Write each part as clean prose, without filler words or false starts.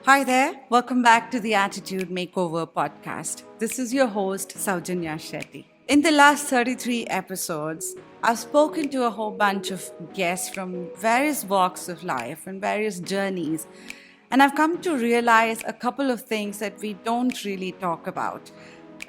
Hi there, welcome back to the Attitude Makeover podcast. This is your host, Saujanya Shetty. In the last 33 episodes, I've spoken to a whole bunch of guests from various walks of life and various journeys, and I've come to realize a couple of things that we don't really talk about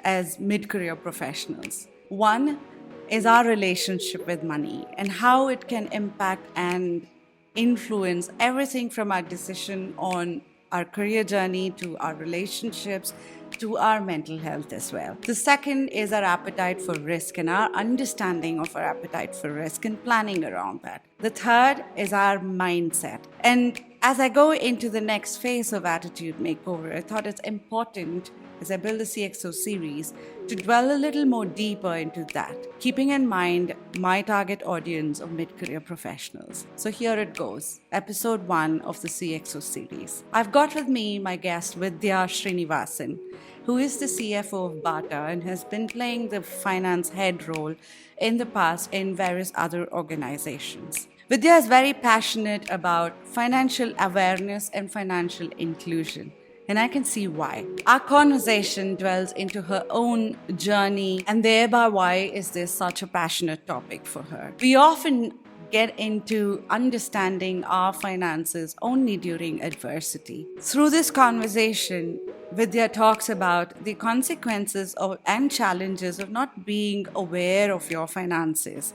as mid career professionals. One is our relationship with money and how it can impact and influence everything from our decision on our career journey to our relationships to our mental health as well. The second is our appetite for risk and our understanding of our appetite for risk and planning around that. The third is our mindset. And as I go into the next phase of Attitude Makeover, I thought it's important as I build the CXO series to dwell a little more deeper into that, keeping in mind my target audience of mid-career professionals. So here it goes, episode 1 of the CXO series. I've got with me my guest Vidhya Srinivasan, who is the CFO of Bata and has been playing the finance head role in the past in various other organizations. Vidya is very passionate about financial awareness and financial inclusion. And I can see why. Our conversation dwells into her own journey and thereby why is this such a passionate topic for her. We often get into understanding our finances only during adversity. Through this conversation, Vidya talks about the consequences and challenges of not being aware of your finances.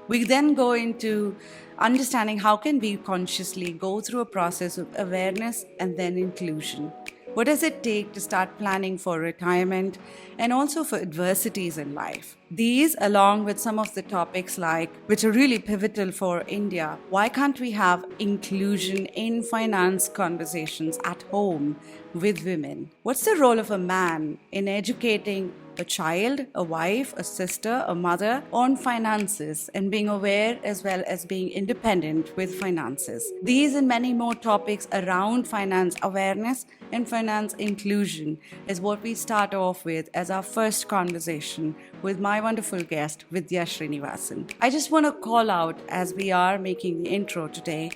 We then go into understanding how can we consciously go through a process of awareness and then inclusion. What does it take to start planning for retirement and also for adversities in life? These, along with some of the topics which are really pivotal for India, why can't we have inclusion in finance conversations at home with women? What's the role of a man in educating a child, a wife, a sister, a mother on finances and being aware as well as being independent with finances? These and many more topics around finance awareness and finance inclusion is what we start off with as our first conversation with my wonderful guest, Vidhya Srinivasan. I just want to call out as we are making the intro today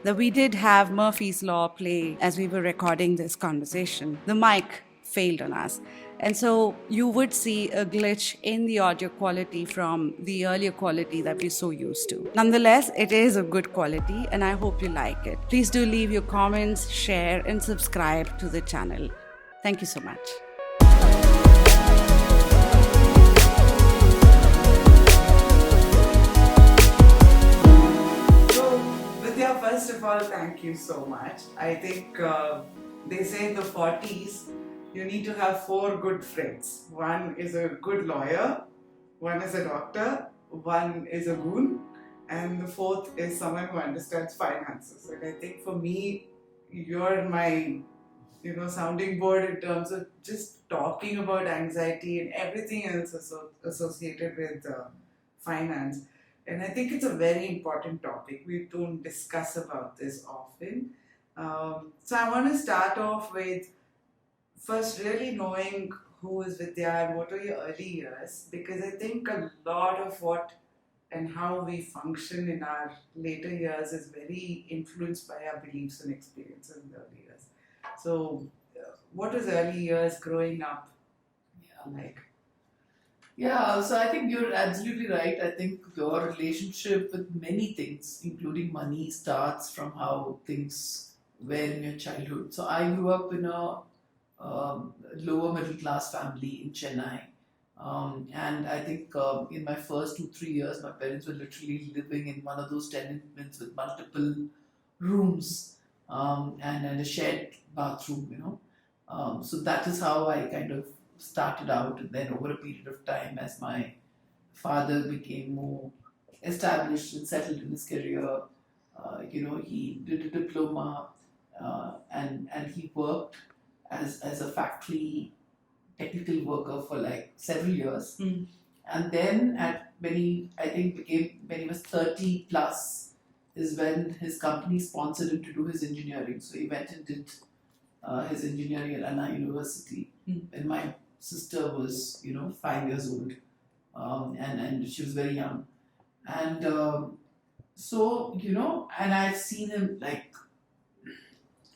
that we did have Murphy's Law play as we were recording this conversation. The mic failed on us. And so you would see a glitch in the audio quality from the earlier quality that we're so used to. Nonetheless, it is a good quality and I hope you like it. Please do leave your comments, share, and subscribe to the channel. Thank you so much. So, Vidya, first of all, thank you so much. I think they say in the 40s, you need to have 4 good friends. One is a good lawyer, one is a doctor, one is a goon, and the fourth is someone who understands finances. And I think for me, you're my sounding board in terms of just talking about anxiety and everything else associated with finance. And I think it's a very important topic. We don't discuss about this often. So I want to start off with first really knowing who is Vidya and what were your early years, because I think a lot of what and how we function in our later years is very influenced by our beliefs and experiences in the early years. So, what was early years growing up like? Yeah, so I think you're absolutely right. I think your relationship with many things, including money, starts from how things were in your childhood. So I grew up in a lower middle class family in Chennai. And I think in my first 2-3 years, my parents were literally living in one of those tenements with multiple rooms and a shared bathroom. So that is how I kind of started out. And then over a period of time, as my father became more established and settled in his career, he did a diploma and he worked as a factory technical worker for like several years. And then when he was 30 plus is when his company sponsored him to do his engineering. So he went and did his engineering at Anna University. And my sister was 5 years old, and she was very young. And so and I've seen him like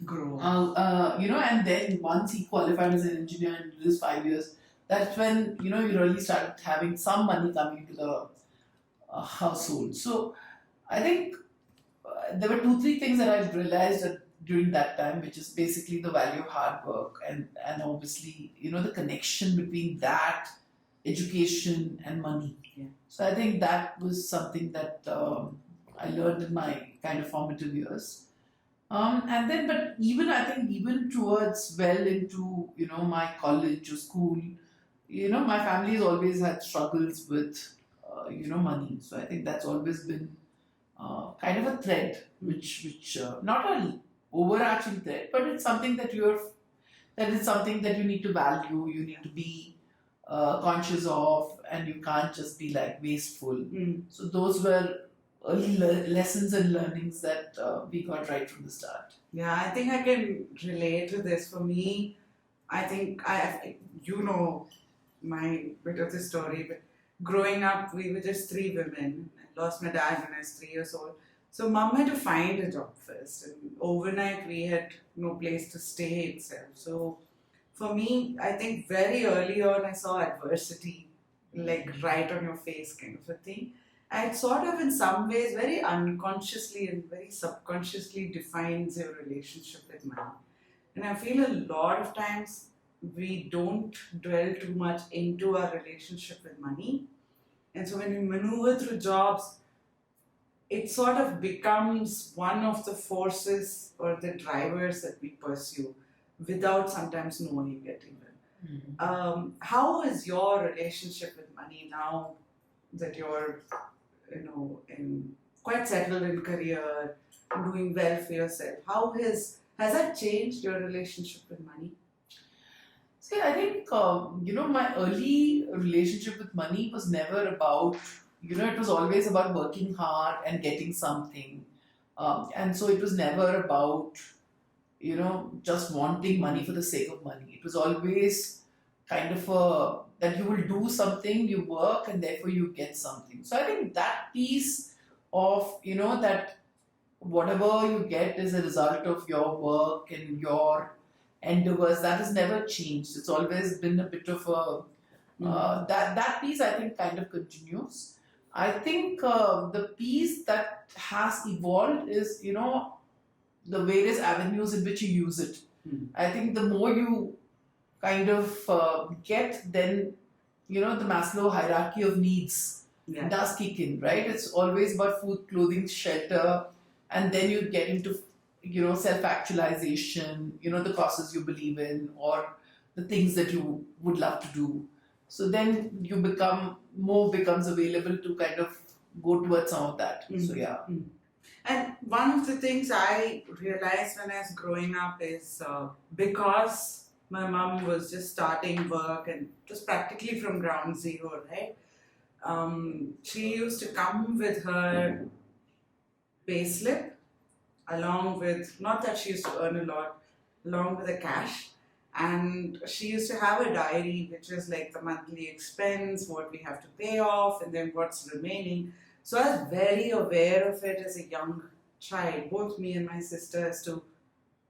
Grow. And then once he qualified as an engineer and did his 5 years, that's when you really started having some money coming into the household. So I think there were two, three things that I realized during that time, which is basically the value of hard work and obviously the connection between that education and money. Yeah. So I think that was something that I learned in my kind of formative years. And then, but even I think even towards well into my college or school, my family has always had struggles with money. So I think that's always been kind of a thread, which not an overarching thread, but it's something that is something that you need to value, you need to be conscious of, and you can't just be like wasteful. So those were early lessons and learnings that we got right from the start. Yeah, I think I can relate to this. For me, I think my bit of the story, but growing up, we were just three women. I lost my dad when I was 3 years old. So mom had to find a job first, and overnight we had no place to stay itself. So for me, I think very early on I saw adversity, like right on your face kind of a thing. And it sort of in some ways very unconsciously and very subconsciously defines your relationship with money. And I feel a lot of times we don't dwell too much into our relationship with money. And so when we maneuver through jobs, it sort of becomes one of the forces or the drivers that we pursue without sometimes knowing it even. How is your relationship with money now that you're, in quite settled in career, doing well for yourself? How has that changed your relationship with money? See, I think, my early relationship with money was never about, it was always about working hard and getting something. And so it was never about, just wanting money for the sake of money. It was always kind of that you will do something, you work, and therefore you get something. So I think that piece of, that whatever you get is a result of your work and your endeavors, that has never changed. It's always been a bit of a that piece I think kind of continues. I think the piece that has evolved is the various avenues in which you use it. I think the more you kind of get, then the Maslow hierarchy of needs does kick in, right? It's always about food, clothing, shelter, and then you get into self-actualization, the causes you believe in or the things that you would love to do. So then more becomes available to kind of go towards some of that. So yeah. And one of the things I realized when I was growing up is because my mom was just starting work and just practically from ground zero, right? She used to come with her payslip along with, not that she used to earn a lot, along with the cash. And she used to have a diary which was like the monthly expense, what we have to pay off, and then what's remaining. So I was very aware of it as a young child, both me and my sister, as to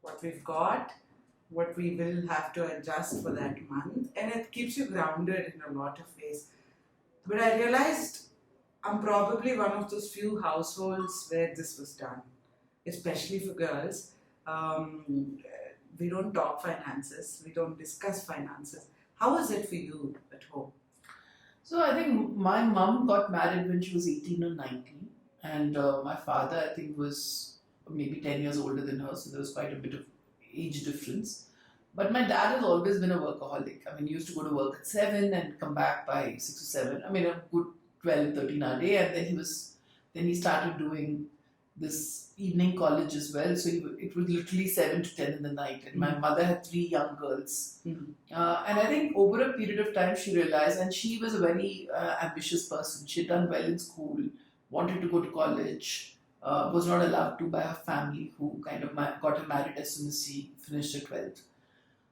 what we've got, what we will have to adjust for that month, and it keeps you grounded in a lot of ways. But I realized I'm probably one of those few households where this was done, especially for girls. We don't talk finances, we don't discuss finances. How is it for you at home? So I think my mom got married when she was 18 or 19, and my father I think was maybe 10 years older than her, so there was quite a bit of age difference. But my dad has always been a workaholic. I mean, he used to go to work at 7 and come back by 6 or 7. I mean, a good 12, 13 hour day, and then he started doing this evening college as well. So it was literally 7 to 10 in the night. And my mother had 3 young girls. And I think over a period of time, she realized, and she was a very ambitious person. She had done well in school, wanted to go to college, was not allowed to by her family, who kind of got her married as soon as she finished her 12th.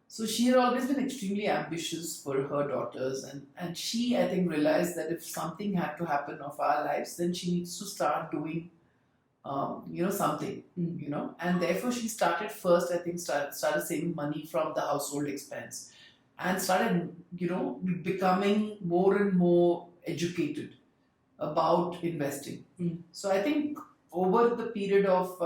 So she had always been extremely ambitious for her daughters. And she, I think, realized that if something had to happen of our lives, then she needs to start doing something, and therefore she started first, I think, started saving money from the household expense and started, becoming more and more educated about investing. So I think over the period of,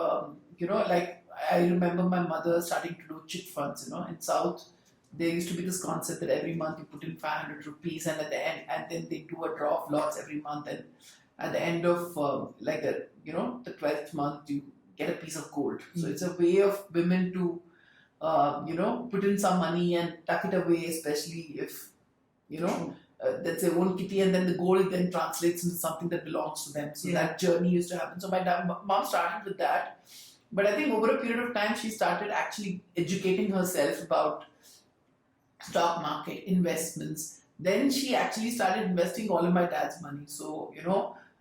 like I remember my mother starting to do chit funds, in South. There used to be this concept that every month you put in 500 rupees and at the end, and then they do a draw of lots every month, and at the end of the 12th month you get a piece of gold. So it's a way of women to put in some money and tuck it away, especially if that's their own kitty, and then the gold then translates into something that belongs to them. So that journey used to happen. So my mom started with that, but I think over a period of time she started actually educating herself about stock market investments. Then she actually started investing all of my dad's money. So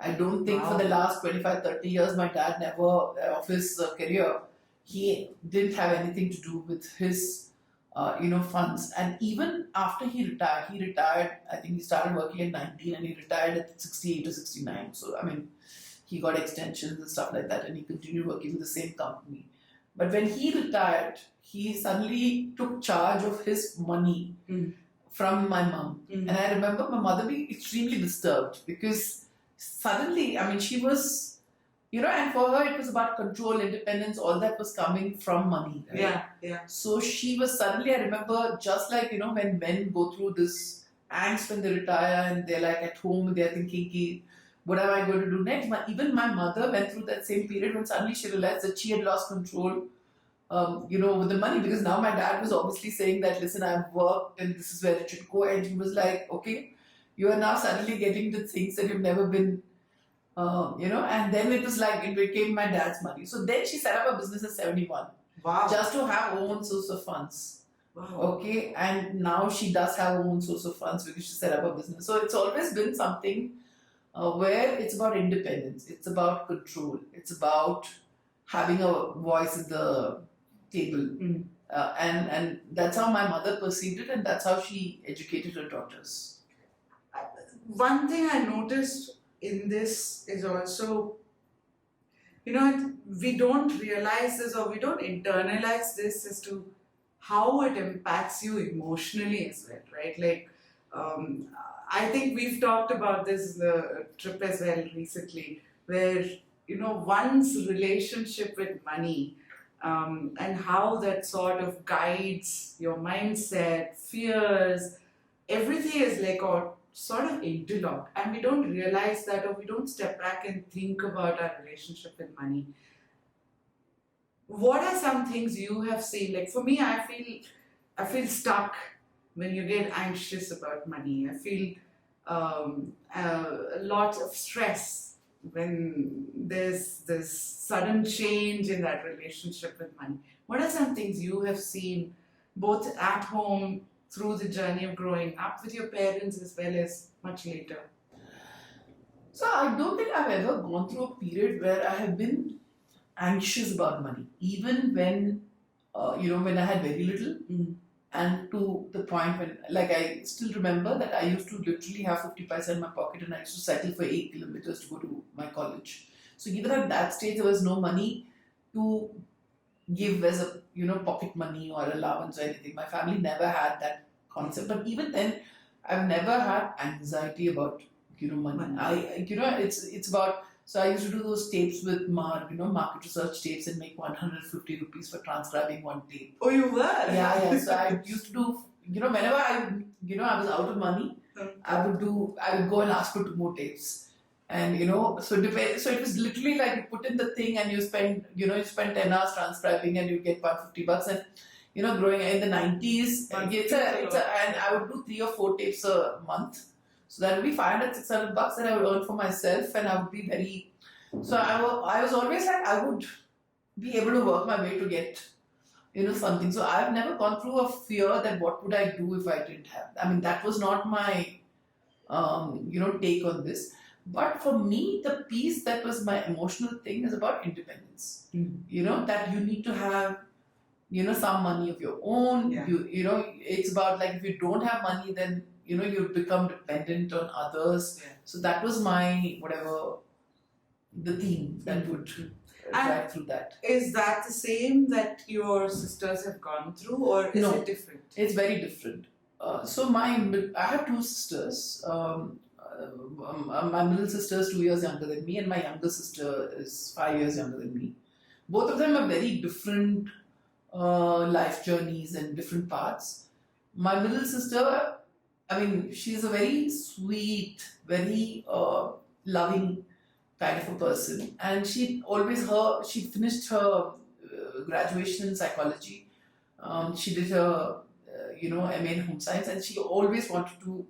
I don't think for the last 25-30 years my dad never of his career, he didn't have anything to do with his funds. And even after he retired, I think he started working at 19 and he retired at 68 or 69. So I mean, he got extensions and stuff like that, and he continued working with the same company. But when he retired, he suddenly took charge of his money from my mom. And I remember my mother being extremely disturbed because suddenly, I mean, she was, and for her it was about control, independence, all that was coming from money. Right? Yeah. So she was suddenly, I remember, just like, when men go through this angst when they retire and they're like at home, they're thinking, "Ki, what am I going to do next?" Even my mother went through that same period when suddenly she realized that she had lost control, with the money, because now my dad was obviously saying that, "Listen, I've worked and this is where it should go," and he was like, "Okay, you are now suddenly getting the things that you've never been." And then it was like it became my dad's money. So then she set up a business at 71. Wow. Just to have her own source of funds. Wow. Okay. And now she does have her own source of funds because she set up a business. So it's always been something where it's about independence. It's about control. It's about having a voice at the table. And that's how my mother perceived it, and that's how she educated her daughters. One thing I noticed in this is also, we don't realize this or we don't internalize this as to how it impacts you emotionally as well, right? Like, I think we've talked about this in the trip as well recently, where, one's relationship with money and how that sort of guides your mindset, fears, everything is like a sort of interlocked, and we don't realize that, or we don't step back and think about our relationship with money. What are some things you have seen? Like for me, I feel stuck when you get anxious about money. I feel a lot of stress when there's this sudden change in that relationship with money. What are some things you have seen both at home, through the journey of growing up with your parents, as well as much later? So I don't think I've ever gone through a period where I have been anxious about money, even when when I had very little, and to the point when, like, I still remember that I used to literally have 50 paisa in my pocket, and I used to cycle for 8 kilometers to go to my college. So even at that stage, there was no money to give as a pocket money or allowance or anything. My family never had that concept. But even then, I've never had anxiety about money. It's about. So I used to do those tapes with market research tapes, and make 150 rupees for transcribing one tape. Oh, you were? Yeah. So I used to do, whenever I was out of money, I would go and ask for 2 more tapes. And so it was literally like you put in the thing and you spend 10 hours transcribing and you get $150. And growing in the 90s, and I would do 3 or 4 tapes a month. So that would be 500-600 bucks that I would earn for myself, and I would be very. So I was always like, I would be able to work my way to get something. So I've never gone through a fear that what would I do if I didn't have. I mean, that was not my take on this. But for me, the piece that was my emotional thing is about independence. That you need to have some money of your own. Yeah. It's about, like, if you don't have money, then you become dependent on others. Yeah. So that was my the theme that would. drive through that. Is that the same that your sisters have gone through, or is No, it different? It's very different. I have two sisters. My middle sister is 2 years younger than me, and my younger sister is 5 years younger than me. Both of them are very different life journeys and different paths. My middle sister, I mean, she's a very sweet, very loving kind of a person, and she finished her graduation in psychology. She did her MA in home science, and she always wanted to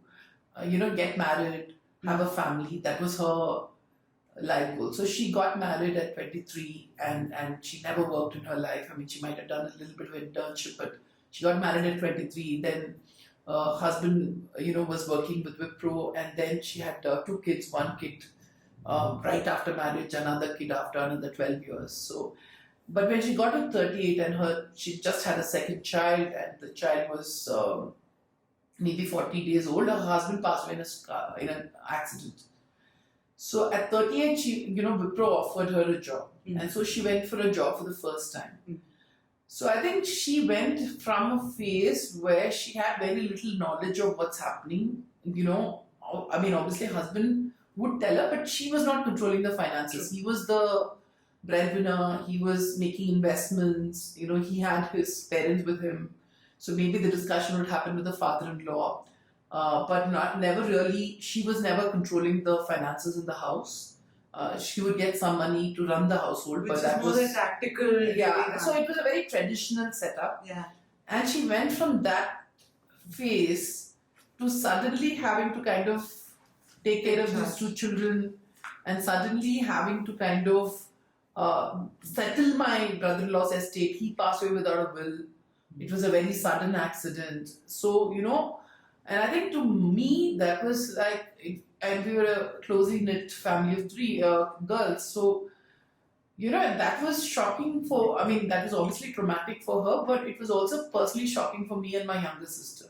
get married, have a family. That was her life goal. So she got married at 23, and she never worked in her life. I mean, she might have done a little bit of internship, but she got married at 23. Then husband, was working with Wipro, and then she had two kids, one kid right after marriage, another kid after another 12 years. So, but when she got to 38 and she just had a second child, and the child was maybe 40 days old, her husband passed away in an accident. So at 38, Wipro offered her a job. And so she went for a job for the first time. So I think she went from a phase where she had very little knowledge of what's happening. I mean, obviously husband would tell her, but she was not controlling the finances. He was the breadwinner. He was making investments. He had his parents with him. So maybe the discussion would happen with the father-in-law. But never really, she was never controlling the finances in the house. She would get some money to run the household. Which but is that more was tactical. Yeah, so it was a very traditional setup. Yeah. And she went from that phase to suddenly having to kind of take care of these two children, and suddenly having to kind of settle my brother-in-law's estate. He passed away without a will. It was a very sudden accident. So, and I think to me, that was like, and we were a closely knit family of three girls. So, that was shocking that was obviously traumatic for her, but it was also personally shocking for me and my younger sister,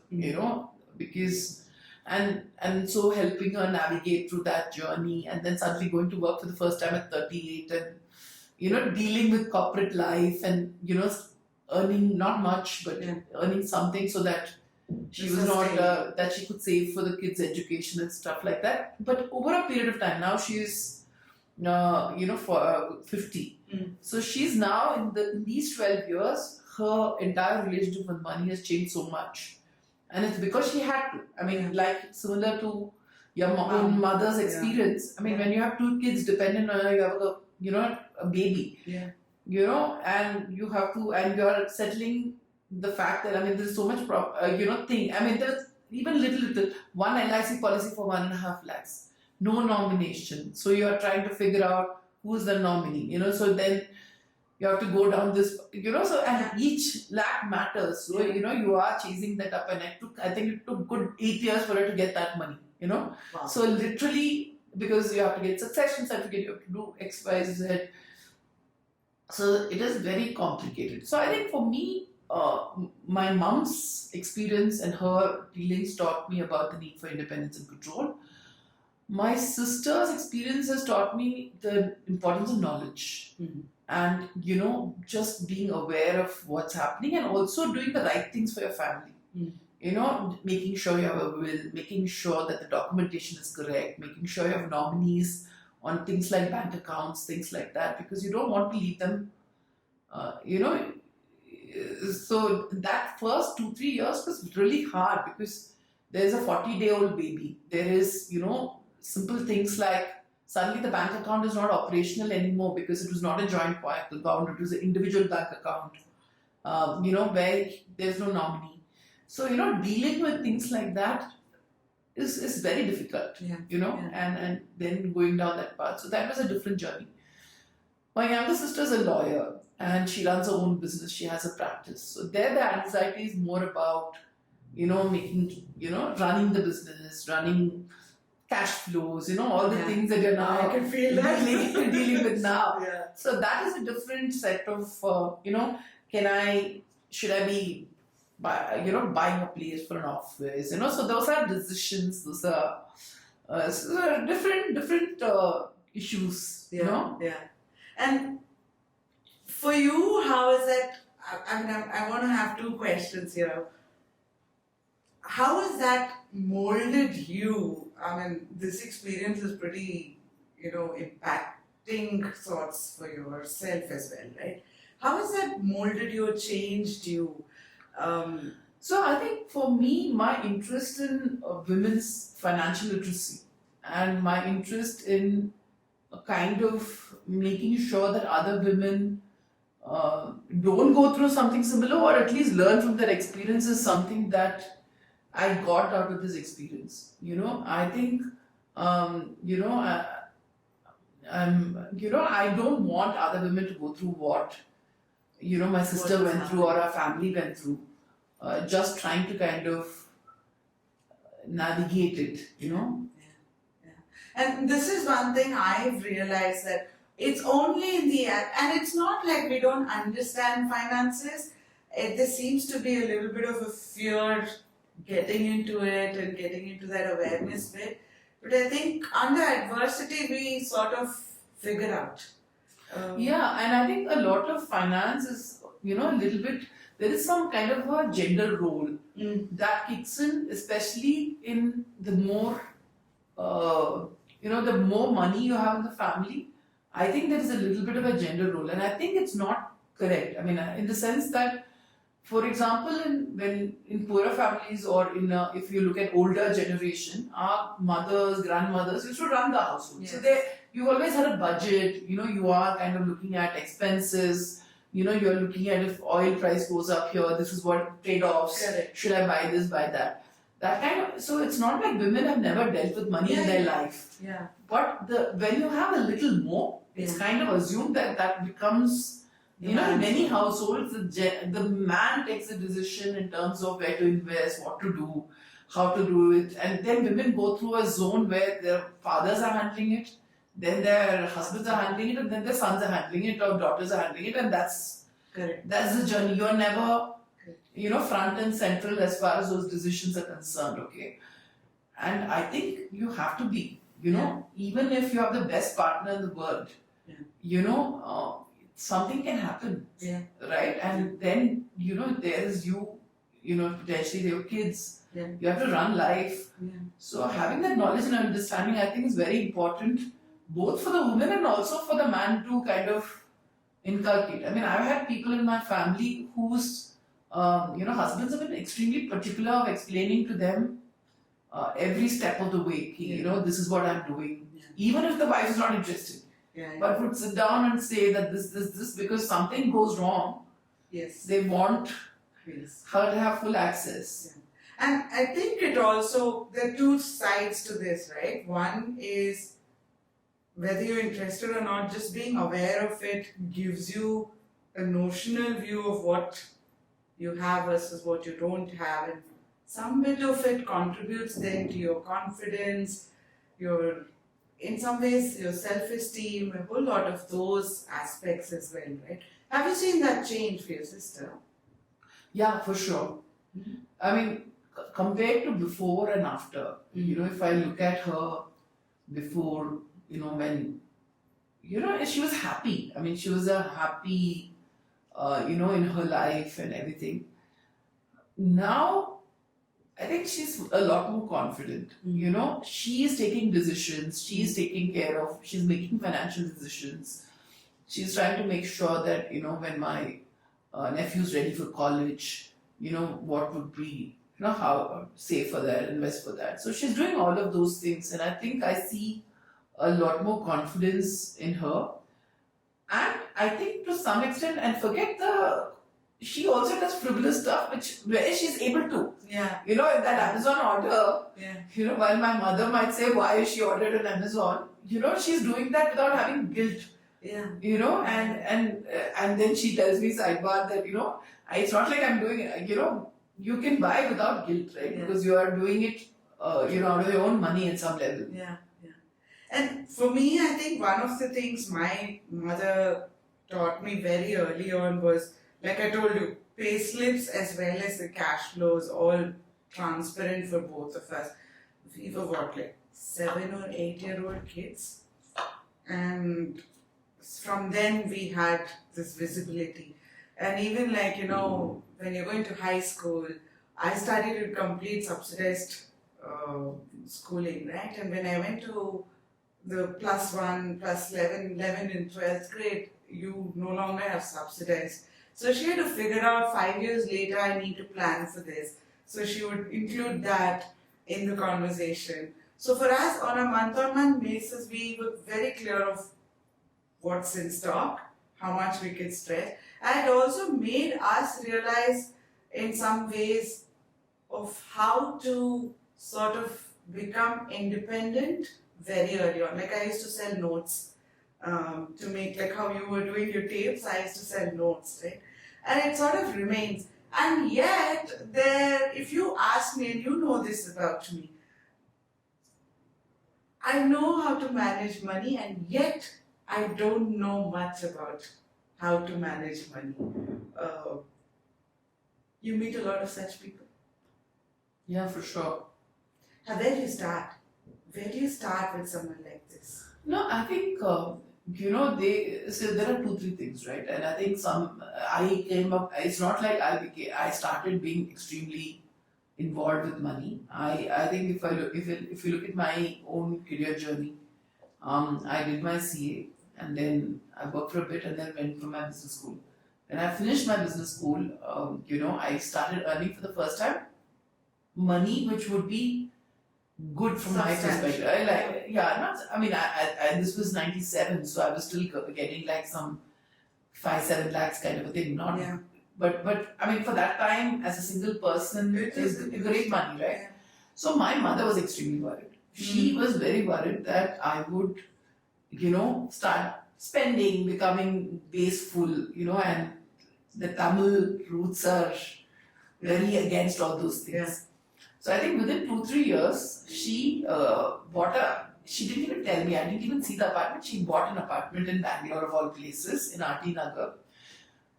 because, and so helping her navigate through that journey, and then suddenly going to work for the first time at 38, and, dealing with corporate life, and, earning not much, but earning something so that she was not, that she could save for the kids' education and stuff like that. But over a period of time, now she's, for 50. So she's now in these 12 years, her entire relationship with money has changed so much. And it's because she had to. I mean, like similar to your own mother's experience. I mean, when you have two kids dependent on you, have a baby. Yeah. And you have to, and you're settling the fact that, there's so much, thing. There's even little, one LIC policy for 1.5 lakhs, no nomination. So you're trying to figure out who's the nominee, so then you have to go down this, so, and each lakh matters. So, you are chasing that up, and I think it took good 8 years for her to get that money, Wow. So literally, because you have to get succession certificate, you have to do X, Y, Z. So it is very complicated. So I think for me, my mom's experience and her dealings taught me about the need for independence and control. My sister's experience has taught me the importance of knowledge. And, just being aware of what's happening, and also doing the right things for your family. Making sure you have a will, making sure that the documentation is correct, making sure you have nominees on things like bank accounts, things like that, because you don't want to leave them, so that first 2-3 years was really hard, because there's a 40-day-old baby. There is, simple things like suddenly the bank account is not operational anymore because it was not a joint bank account, it was an individual bank account, where there's no nominee. So, dealing with things like that is very difficult, and then going down that path. So that was a different journey. My younger sister is a lawyer, and she runs her own business. She has a practice. So there the anxiety is more about, making, running the business, running cash flows, all the things that you're now I can feel that. dealing with now. Yeah. So that is a different set of, should I be, buying a place for an office, so those are decisions, those are different issues, Yeah. And For you, how is that? I want to have two questions here. How has that molded you? I mean, this experience is pretty, impacting sorts for yourself as well, right? How has that molded you or changed you? Um, So I think for me, my interest in women's financial literacy and my interest in kind of making sure that other women don't go through something similar or at least learn from their experience is something that I got out of this experience. I think, um, you know, I, I don't want other women to go through what, my sister went through or our family went through. Just trying to kind of navigate it. Yeah. And this is one thing I've realized that it's only in the app, and it's not like we don't understand finances. There seems to be a little bit of a fear getting into it and getting into that awareness bit. But I think under adversity, we sort of figure out. Yeah, and I think a lot of finance is, a little bit, there is some kind of a gender role that kicks in, especially in the more, the more money you have in the family. I think there is a little bit of a gender role, and I think it's not correct. I mean, in the sense that, for example, in poorer families or if you look at older generation, our mothers, grandmothers used to run the household. Yes. So you always had a budget. You are kind of looking at expenses. You're looking at if oil price goes up here, this is what trade-offs. Correct. Should I buy this, buy that? That kind of. So it's not like women have never dealt with money in their life. Yeah. But when you have a little more, it's kind of assumed that becomes. In many households, the man takes the decision in terms of where to invest, what to do, how to do it, and then women go through a zone where their fathers are handling it, then their husbands are handling it, and then their sons are handling it, or daughters are handling it, and that's Correct. That's the journey. You're never, front and central as far as those decisions are concerned. Okay, and I think you have to be. Even if you have the best partner in the world, something can happen. Yeah. Right? And then, there is potentially your kids. Yeah. You have to run life. Yeah. So having that knowledge and understanding, I think, is very important, both for the woman and also for the man to kind of inculcate. I mean, I've had people in my family whose, husbands have been extremely particular of explaining to them every step of the way. This is what I'm doing. Yeah. Even if the wife is not interested. Yeah. But would sit down and say that this, because something goes wrong, Yes. they want Yes. her to have full access. Yeah. And I think there are two sides to this, right? One is whether you're interested or not, just being aware of it gives you a notional view of what you have versus what you don't have. And some bit of it contributes then to your confidence, in some ways, your self-esteem, a whole lot of those aspects as well, right? Have you seen that change for your sister? Yeah, for sure. Mm-hmm. I mean, compared to before and after, if I look at her before, when, she was happy. I mean, she was a happy, in her life and everything. Now, I think she's a lot more confident. She is taking decisions, she's taking care of, she's making financial decisions. She's trying to make sure that, when my nephew's ready for college, what would be, how save for that, invest for that. So she's doing all of those things, and I think I see a lot more confidence in her. And I think to some extent, and she also does frivolous stuff, where she's able to. Yeah. That Amazon order, Yeah. while my mother might say, why is she ordered on Amazon? She's doing that without having guilt. Yeah. And then she tells me sidebar that, it's not like I'm doing it, you can buy without guilt, right? Yeah. Because you are doing it, out of your own money at some level. Yeah. Yeah. And for me, I think one of the things my mother taught me very early on was, like I told you, pay slips as well as the cash flows, all transparent for both of us. We were 7 or 8 year old kids, and from then we had this visibility. And even like, when you're going to high school, I studied with complete subsidized schooling, right? And when I went to the plus one, plus 11 in 12th grade, you no longer have subsidized. So she had to figure out 5 years later, I need to plan for this. So she would include that in the conversation. So for us, on a month-on-month basis, we were very clear of what's in stock, how much we could stretch. And it also made us realize in some ways of how to sort of become independent very early on. Like I used to sell notes to make, like how you were doing your tapes, I used to sell notes, right? And it sort of remains. And yet, if you ask me, and you know this about me, I know how to manage money, and yet I don't know much about how to manage money. You meet a lot of such people. Yeah, for sure. Where do you start? Where do you start with someone like this? No, I think so there are two, three things, right? And I think I came up. It's not like I started being extremely involved with money. I think if you look at my own career journey, I did my CA and then I worked for a bit and then went for my business school. When I finished my business school, I started earning for the first time money which would be good from my perspective. This was 97, so I was still getting like some 5-7 lakhs kind of a thing. But I mean, for that time, as a single person, it is great money, right? Yeah. So my mother was extremely worried. She was very worried that I would, start spending, becoming wasteful, and the Tamil roots are very against all those things. Yeah. So I think within 2-3 years, she she didn't even tell me, I didn't even see the apartment. She bought an apartment in Bangalore of all places, in RT Nagar.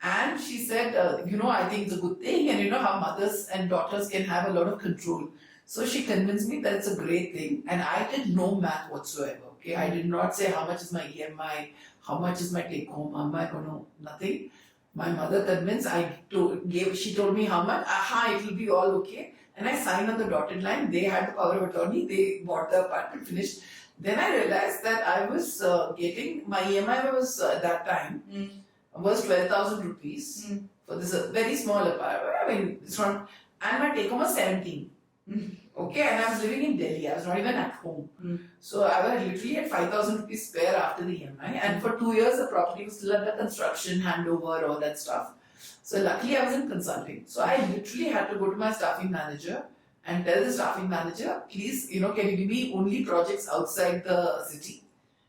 And she said, I think it's a good thing, and how mothers and daughters can have a lot of control. So she convinced me that it's a great thing, and I did no math whatsoever. Okay, I did not say how much is my EMI, how much is my take home, how am I going to, nothing. My mother convinced, she told me how much, it will be all okay. And I signed on the dotted line. They had the power of attorney. They bought the apartment, finished. Then I realized that I was getting, my EMI was at that time, was 12,000 rupees for this very small apartment. I mean, it's not, and my take home was 17. Okay, and I was living in Delhi. I was not even at home. So I was literally at 5,000 rupees spare after the EMI. And for 2 years, the property was still under construction, handover, all that stuff. So luckily I was in consulting. So I literally had to go to my staffing manager and tell the staffing manager, please, can you give me only projects outside the city?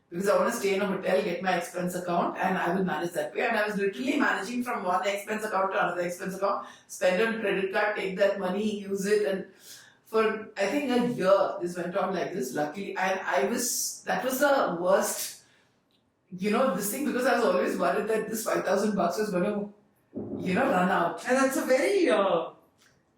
Because I want to stay in a hotel, get my expense account, and I will manage that way. And I was literally managing from one expense account to another expense account, spend on credit card, take that money, use it. And for, I think, a year, this went on like this, luckily. And that was the worst, this thing, because I was always worried that this 5,000 bucks was going to run out. And that's a very,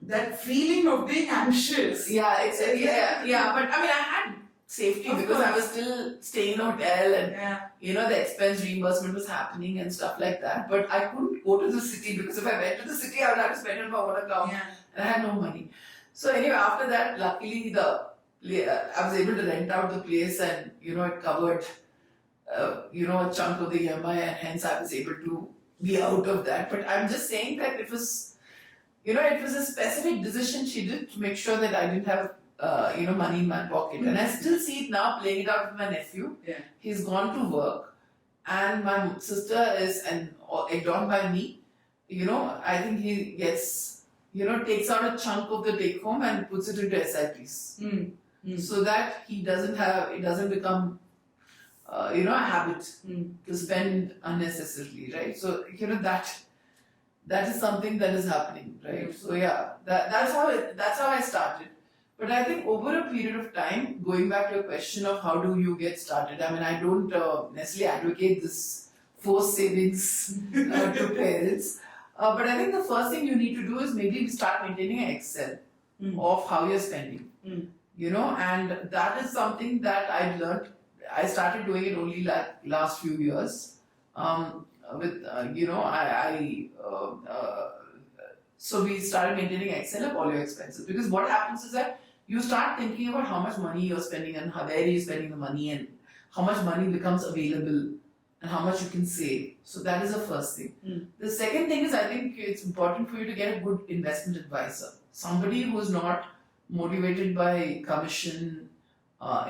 that feeling of being anxious. Yeah, but I mean, I had safety because I was still staying in a hotel and, the expense reimbursement was happening and stuff like that. But I couldn't go to the city because if I went to the city, I would have to spend on my own account and I had no money. So anyway, after that, luckily, I was able to rent out the place and, it covered, a chunk of the EMI and hence I was able to be out of that. But I'm just saying that it was a specific decision she did to make sure that I didn't have, money in my pocket. And I still see it now, playing it out with my nephew. Yeah. He's gone to work and my sister is egged on by me. I think he gets, takes out a chunk of the take home and puts it into SIPs. So that it doesn't become a habit to spend unnecessarily, right? So, that is something that is happening, right? So yeah, that's how I started. But I think over a period of time, going back to your question of how do you get started, I mean, I don't necessarily advocate this forced savings to parents. But I think the first thing you need to do is maybe start maintaining an Excel of how you're spending. And that is something that I've learned. I started doing it only like last few years. With so we started maintaining Excel of all your expenses, because what happens is that you start thinking about how much money you're spending and where you're spending the money, and how much money becomes available and how much you can save. So that is the first thing. The second thing is, I think it's important for you to get a good investment advisor, somebody who's not motivated by commission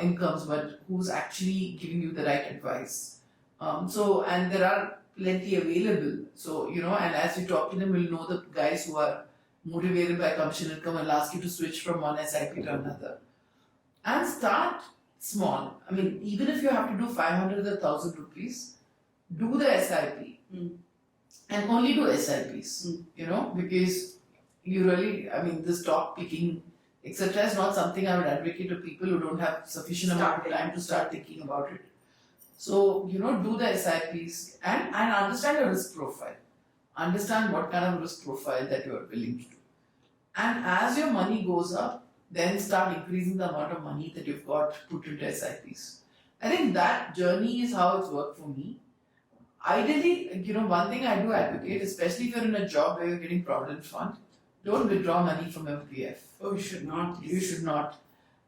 incomes, but who's actually giving you the right advice. And there are plenty available. So, and as you talk to them, you'll know the guys who are motivated by commission income and ask you to switch from one SIP to another. And start small. I mean, even if you have to do 500 or 1,000 rupees, do the SIP. And only do SIPs, because you really, the stock picking, etc., is not something I would advocate to people who don't have sufficient amount of time to start thinking about it. So, do the SIPs and understand your risk profile. Understand what kind of risk profile that you are willing to do. And as your money goes up, then start increasing the amount of money that you've got put into SIPs. I think that journey is how it's worked for me. Ideally, one thing I do advocate, especially if you're in a job where you're getting Provident Fund, don't withdraw money from your PF. Oh, you should not. You should not.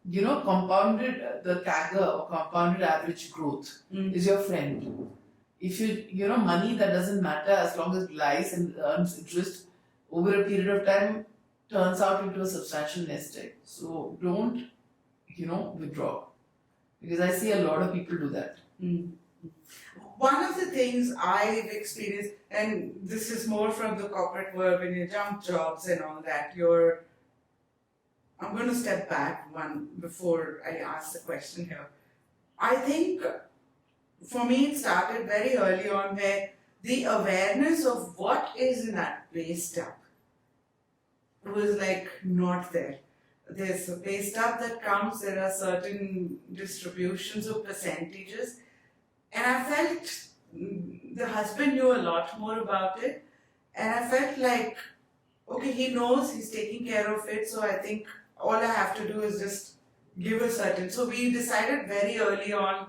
Compounded, the CAGR or compounded average growth is your friend. If money that doesn't matter as long as it lies and earns interest over a period of time turns out into a substantial nest egg. So don't, withdraw. Because I see a lot of people do that. One of the things I've experienced, and this is more from the corporate world, when you jump jobs and all that, I'm going to step back one before I ask the question here. I think for me it started very early on, where the awareness of what is in that pay stub was not there. There's a pay stub that comes, there are certain distributions of percentages, and I felt the husband knew a lot more about it, and I felt like, okay, he knows, he's taking care of it, so I think all I have to do is just give a certain. So we decided very early on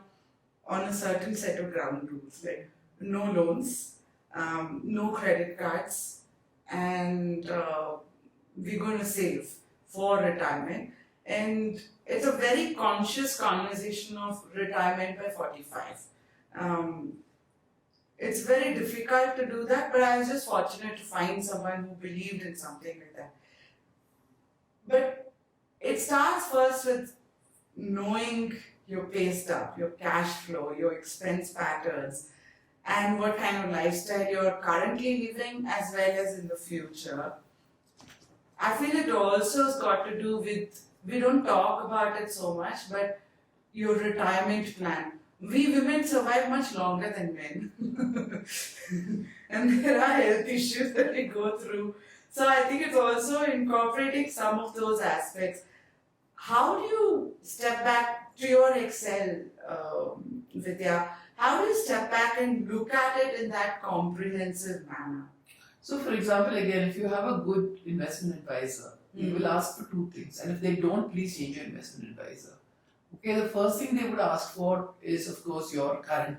a certain set of ground rules, like no loans, no credit cards, and we're going to save for retirement. And it's a very conscious conversation of retirement by 45. It's very difficult to do that, but I was just fortunate to find someone who believed in something like that. But it starts first with knowing your pay stub, your cash flow, your expense patterns, and what kind of lifestyle you're currently living as well as in the future. I feel it also has got to do with, we don't talk about it so much, but your retirement plan. We women survive much longer than men. And there are health issues that we go through. So I think it's also incorporating some of those aspects. How do you step back to your Excel, Vidya? How do you step back and look at it in that comprehensive manner? So, for example, again, if you have a good investment advisor, you will ask for two things. And if they don't, please change your investment advisor. Okay, the first thing they would ask for is, of course, your current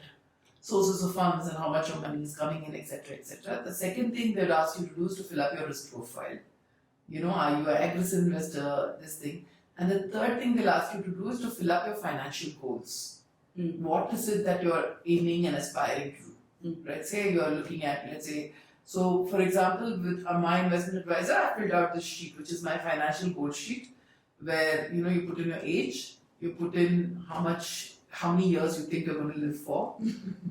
sources of funds and how much your money is coming in, etc., etc. The second thing they would ask you to do is to fill up your risk profile. Are you an aggressive investor, this thing. And the third thing they'll ask you to do is to fill up your financial goals. What is it that you're aiming and aspiring to? Right? Say you're looking at, let's say, so for example, with my investment advisor, I filled out this sheet, which is my financial goal sheet, where, you put in your age, you put in how many years you think you're going to live for.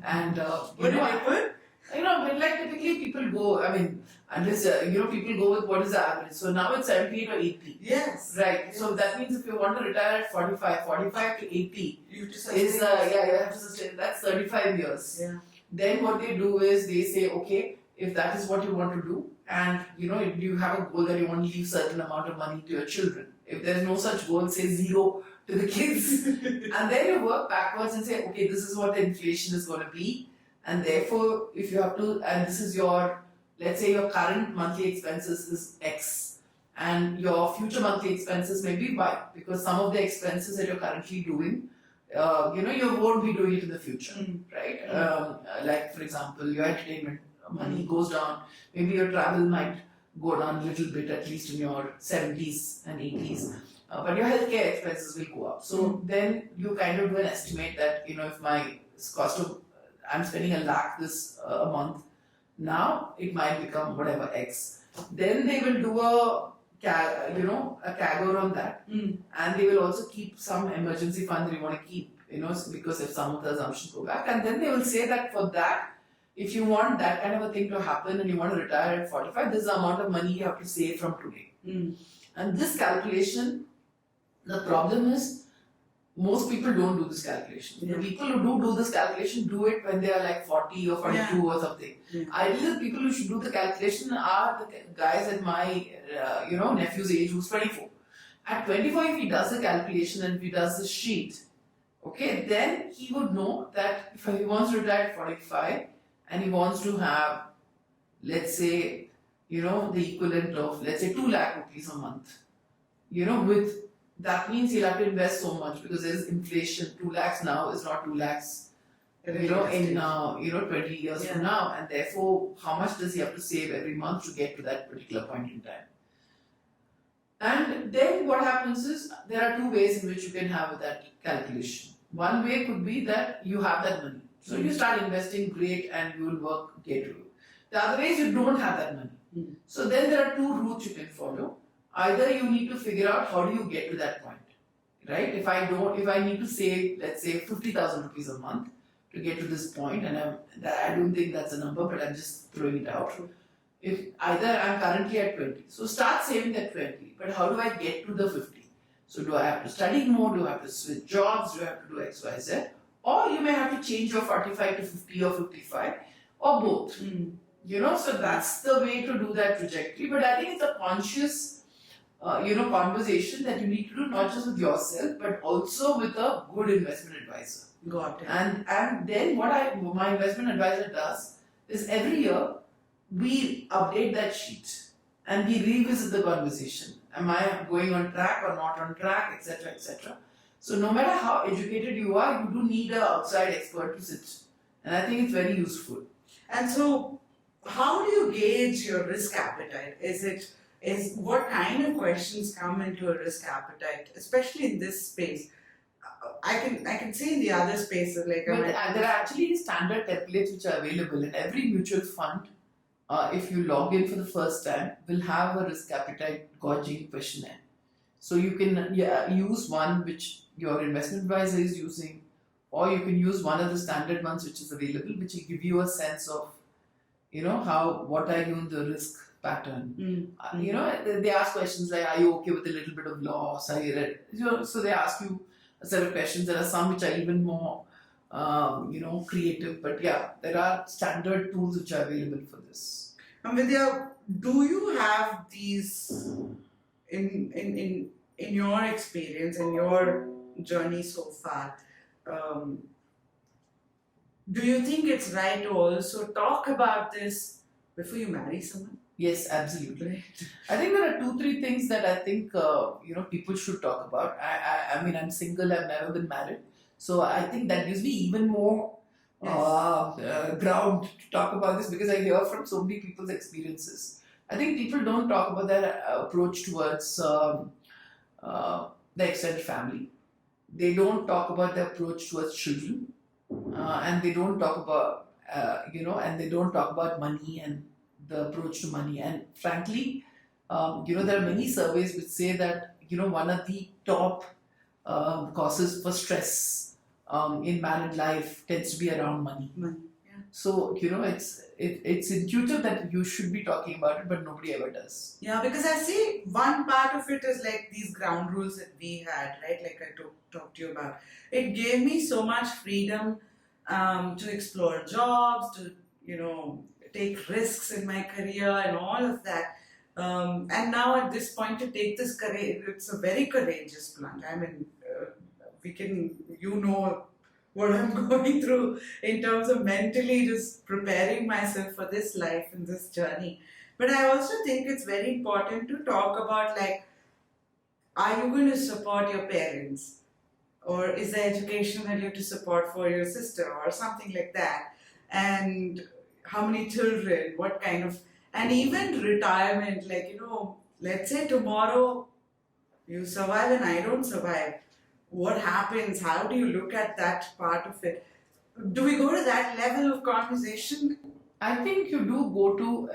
And, what do you put? But typically people go, unless, people go with what is the average. So now it's 78 or 80. Yes. Right. Yes. So that means if you want to retire at 45 to 80 you have to sustain. you have to sustain. That's 35 years. Yeah. Then what they do is they say, okay, if that is what you want to do, and you have a goal that you want to leave certain amount of money to your children. If there's no such goal, say zero to the kids. And then you work backwards and say, okay, this is what the inflation is going to be. And therefore, if you have to, and this is your, let's say your current monthly expenses is X, and your future monthly expenses may be Y, because some of the expenses that you're currently doing you won't be doing it in the future, right? Like for example, your entertainment money goes down, maybe your travel might go down a little bit, at least in your 70s and 80s. But your healthcare expenses will go up. So then you kind of do an estimate that, if my cost of, I'm spending a lakh this a month, now it might become whatever X. Then they will do a CAGR on that, and they will also keep some emergency fund that you want to keep, because if some of the assumptions go back, and then they will say that for that, if you want that kind of a thing to happen and you want to retire at 45, this is the amount of money you have to save from today. And this calculation, the problem is, most people don't do this calculation. The people who do this calculation do it when they are like 40 or 42 or something. Ideally, the people who should do the calculation are the guys at my nephew's age who's 24. At 24, if he does the calculation and if he does the sheet, okay, then he would know that if he wants to retire at 45 and he wants to have, let's say, the equivalent of, let's say, 2 lakh rupees a month, with that means he'll have to invest so much because there is inflation. 2 lakhs now is not 2 lakhs, in 20 years from now, and therefore, how much does he have to save every month to get to that particular point in time? And then what happens is there are 2 ways in which you can have that calculation. One way could be that you have that money, so you start investing, great, and you will work get to you. The other way is you don't have that money. So then there are 2 routes you can follow. Either you need to figure out how do you get to that point, right? If I need to save, let's say, 50,000 rupees a month to get to this point, and I don't think that's a number, but I'm just throwing it out. If either I'm currently at 20, so start saving that 20, but how do I get to the 50? So do I have to study more? Do I have to switch jobs? Do I have to do X, Y, Z? Or you may have to change your 45 to 50 or 55, or both. So that's the way to do that trajectory. But I think it's a conscious conversation that you need to do not just with yourself, but also with a good investment advisor. Got it. And then what my investment advisor does is every year we update that sheet and we revisit the conversation. Am I going on track or not on track, etc., etc. So no matter how educated you are, you do need an outside expert to sit, and I think it's very useful. And so, how do you gauge your risk appetite? Is what kind of questions come into a risk appetite, especially in this space? I can see in the other spaces like. But there are actually standard templates which are available in every mutual fund. If you log in for the first time, will have a risk appetite gauging questionnaire. So you can use one which your investment advisor is using, or you can use one of the standard ones which is available, which will give you a sense of, what are you in the risk pattern. They ask questions like, are you okay with a little bit of loss? Are you so they ask you a set of questions. There are some which are even more, creative. But yeah, there are standard tools which are available for this. And Vidya, do you have these in your experience, in your journey so far? Do you think it's right to also talk about this before you marry someone? Yes, absolutely. I think there are 2-3 things that I think people should talk about. I mean, I'm single. I've never been married, so I think that gives me even more ground to talk about this because I hear from so many people's experiences. I think people don't talk about their approach towards the extended family. They don't talk about their approach towards children, and they don't talk about and they don't talk about money and the approach to money. And frankly, there are many surveys which say that one of the top causes for stress in married life tends to be around money. So it's intuitive that you should be talking about it, but nobody ever does. Yeah, because I see one part of it is like these ground rules that we had, right? Like I talked to you about. It gave me so much freedom to explore jobs, to take risks in my career and all of that. And now at this point to take this courage, it's a very courageous plunge. I mean, we can, what I'm going through in terms of mentally just preparing myself for this life and this journey. But I also think it's very important to talk about, like, are you going to support your parents? or is there education that you have to support for your sister or something like that, and how many children, what kind of, and even retirement, like, let's say tomorrow you survive and I don't survive, what happens, how do you look at that part of it? Do we go to that level of conversation? I think you do go to,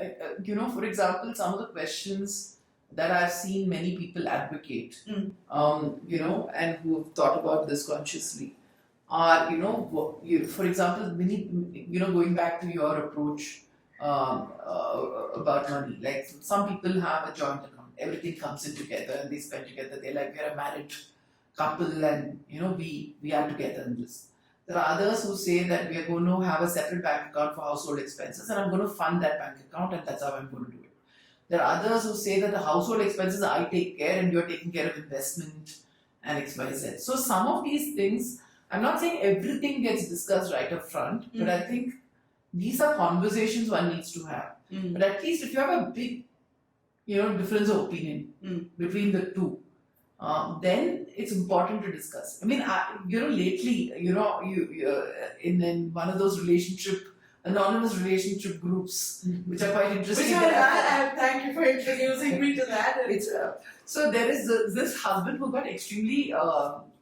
for example, some of the questions that I've seen many people advocate, and who have thought about this consciously are, for example, going back to your approach about money. Like some people have a joint account, everything comes in together and they spend together. They're like, we're a married couple and, we are together in this. There are others who say that we are going to have a separate bank account for household expenses and I'm going to fund that bank account and that's how I'm going to do it. There are others who say that the household expenses I take care and you're taking care of investment and XYZ. So some of these things, I'm not saying everything gets discussed right up front, but I think these are conversations one needs to have. But at least if you have a big, difference of opinion between the two, then it's important to discuss. I mean, lately, in one of those anonymous relationship groups, which are quite interesting. Thank you for introducing me to that. So there is this husband who got extremely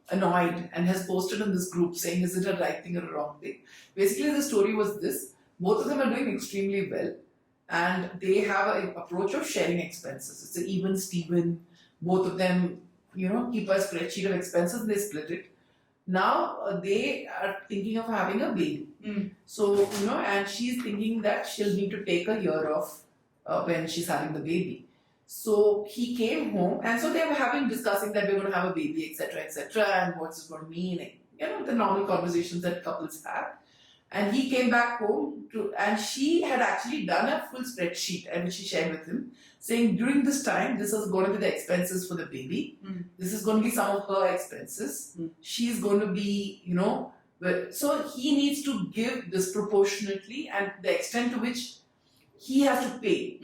annoyed and has posted in this group saying, is it a right thing or a wrong thing? Basically, the story was this. Both of them are doing extremely well and they have an approach of sharing expenses. It's an even Steven. Both of them, keep a spreadsheet of expenses and they split it. Now they are thinking of having a baby. So, and she's thinking that she'll need to take a year off when she's having the baby. So he came home and so they were discussing that we're going to have a baby, etc., and what's it going to mean, the normal conversations that couples have. And he came back home and she had actually done a full spreadsheet and which she shared with him, saying during this time, this is going to be the expenses for the baby. This is going to be some of her expenses. She's going to be, so he needs to give disproportionately and the extent to which he has to pay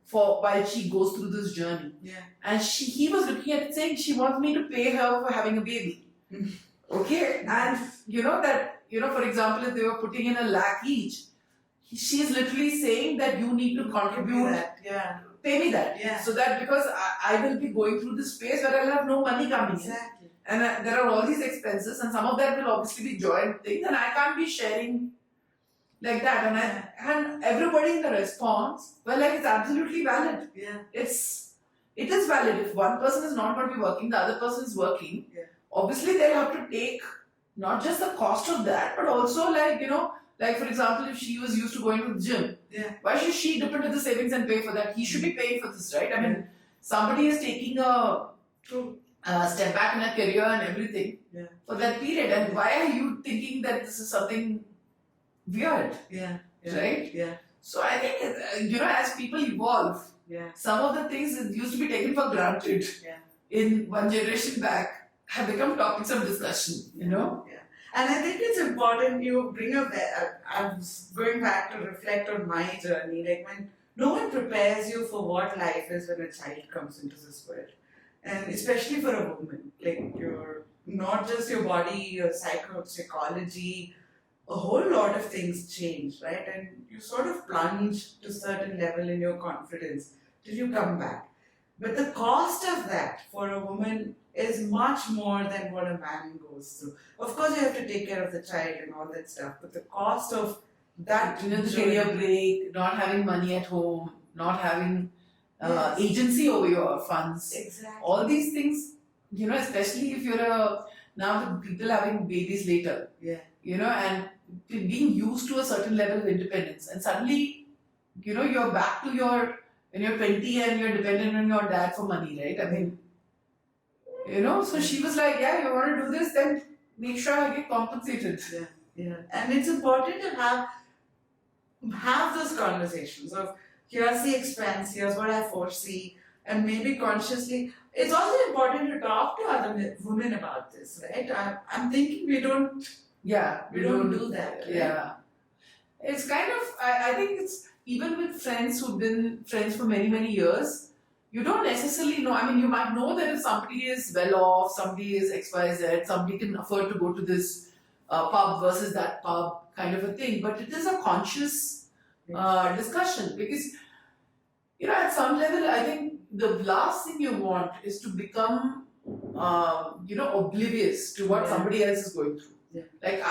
for while she goes through this journey. And he was looking at it saying, she wants me to pay her for having a baby. Okay, and for example, if they were putting in 1 lakh each, she's literally saying that you need to contribute, pay me that, so that because I will be going through this phase where I'll have no money coming in, and there are all these expenses, and some of that will obviously be joint things, and I can't be sharing like that, and everybody in the response, well, like it's absolutely valid. It is valid. If one person is not going to be working, the other person is working. Obviously, they'll have to take not just the cost of that, but also like for example, if she was used to going to the gym, why should she dip into the savings and pay for that? He should be paying for this, right? I mean, somebody is taking a step back in her career and everything for that period. And why are you thinking that this is something weird? Right? So I think, as people evolve, some of the things that used to be taken for granted in one generation back have become topics of discussion, And I think it's important you bring up that. I was going back to reflect on my journey, like when no one prepares you for what life is when a child comes into this world. And especially for a woman, like not just your body, your psychology, a whole lot of things change, right? And you sort of plunge to a certain level in your confidence till you come back. But the cost of that for a woman is much more than what a man goes through. Of course, you have to take care of the child and all that stuff, but the cost of that, the career break, not having money at home, not having agency over your funds, all these things, especially if you're now with people having babies later, and being used to a certain level of independence, and suddenly, you're back to when you're 20 and you're dependent on your dad for money, right? I mean, so she was like, you want to do this, then make sure I get compensated. And it's important to have those conversations of, here's the expense, here's what I foresee, and maybe consciously. It's also important to talk to other women about this, right? I'm thinking we don't do that. Right? It's kind of, I think it's even with friends who've been friends for many, many years, you don't necessarily know. I mean, you might know that if somebody is well off, somebody is XYZ, somebody can afford to go to this pub versus that pub kind of a thing. But it is a conscious discussion because, at some level, I think the last thing you want is to become, oblivious to what somebody else is going through. Yeah. Like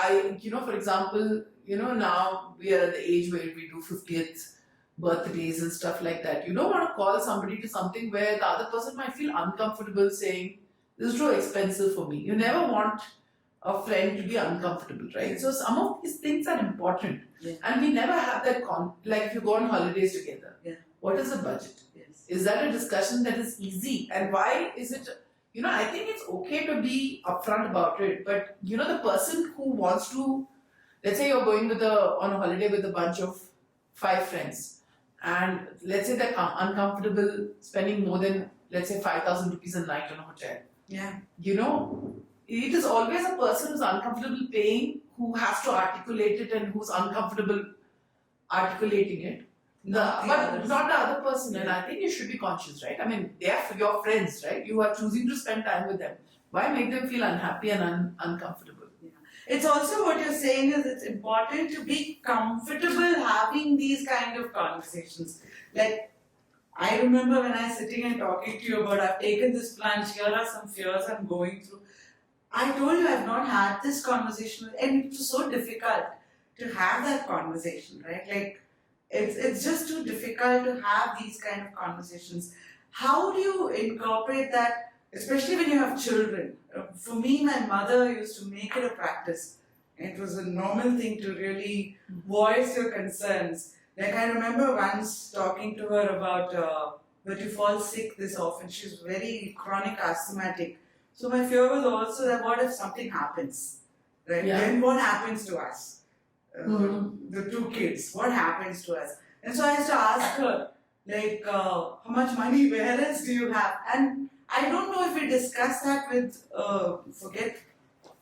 for example, now we are at the age where we do 50th birthdays and stuff like that. You don't want to call somebody to something where the other person might feel uncomfortable saying, this is too expensive for me. You never want a friend to be uncomfortable, right? So some of these things are important. Yeah. And we never have that, like if you go on holidays together, what is the budget? Yes. Is that a discussion that is easy? And why is it, I think it's okay to be upfront about it, but the person who wants to, let's say you're going on a holiday with a bunch of 5 friends, and let's say they're uncomfortable spending more than, let's say, 5,000 rupees a night on a hotel. Yeah. It is always a person who's uncomfortable paying who has to articulate it and who's uncomfortable articulating it. But not the other person. Yeah. And I think you should be conscious, right? I mean, they are your friends, right? You are choosing to spend time with them. Why make them feel unhappy and uncomfortable? It's also what you're saying is it's important to be comfortable having these kind of conversations. Like, I remember when I was sitting and talking to you about I've taken this plunge, here are some fears I'm going through. I told you I've not had this conversation and it was so difficult to have that conversation, right? Like, it's just too difficult to have these kind of conversations. How do you incorporate that, especially when you have children? For me, my mother used to make it a practice. It was a normal thing to really voice your concerns. Like I remember once talking to her about that you fall sick this often. She's very chronic asthmatic. So my fear was also that what if something happens? Right? Yeah. Then what happens to us? The 2 kids, what happens to us? And so I used to ask her, like, how much money, where else do you have? And I don't know if we discussed that with, forget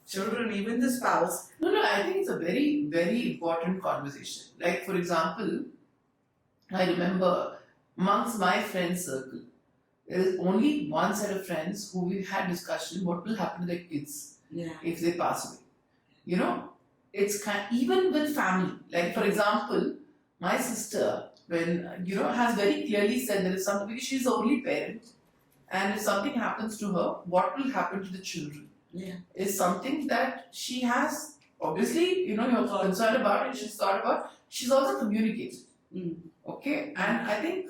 children, even the spouse. No, I think it's a very, very important conversation. Like, for example, I remember amongst my friend circle, there is only one set of friends who we've had discussion what will happen to their kids if they pass away. It's even with family. Like, for example, my sister, when, has very clearly said that if something, because she's the only parent, and if something happens to her, what will happen to the children? Is something that she has, obviously, you're concerned about and she's thought about. She's also communicated. Okay? And I think,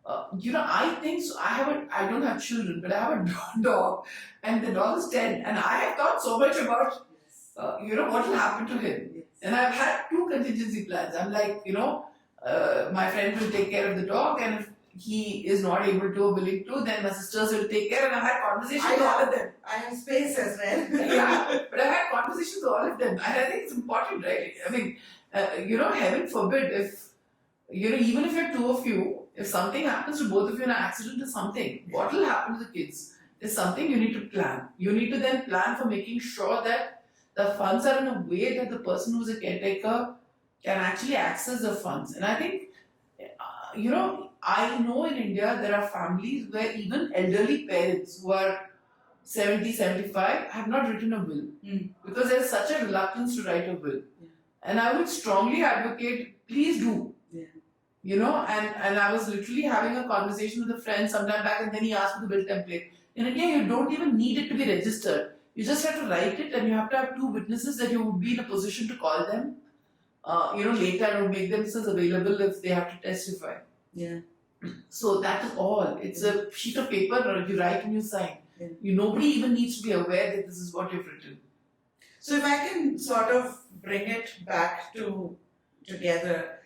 I think so. I don't have children, but I have a dog, and the dog is 10, and I have thought so much about, what will happen to him. Yes. And I've had 2 contingency plans. I'm like, my friend will take care of the dog, and if he is not able to or willing to, then my sisters will take care, and I've had conversations with all of them. I have space as well. Yeah, but I've had conversations with all of them, and I think it's important, right? I mean, heaven forbid if, even if you're 2 of you, if something happens to both of you in an accident or something, what will happen to the kids is something you need to plan. You need to then plan for making sure that the funds are in a way that the person who's a caretaker can actually access the funds. And I think, I know in India there are families where even elderly parents who are 70, 75 have not written a will because there's such a reluctance to write a will. And I would strongly advocate, please do. And I was literally having a conversation with a friend sometime back, and then he asked for the bill template. In India, you don't even need it to be registered. You just have to write it, and you have to have 2 witnesses that you would be in a position to call them, later, or make themselves available if they have to testify. So that is all. It's a sheet of paper, or you write and you sign. Nobody even needs to be aware that this is what you've written. So if I can sort of bring it back together,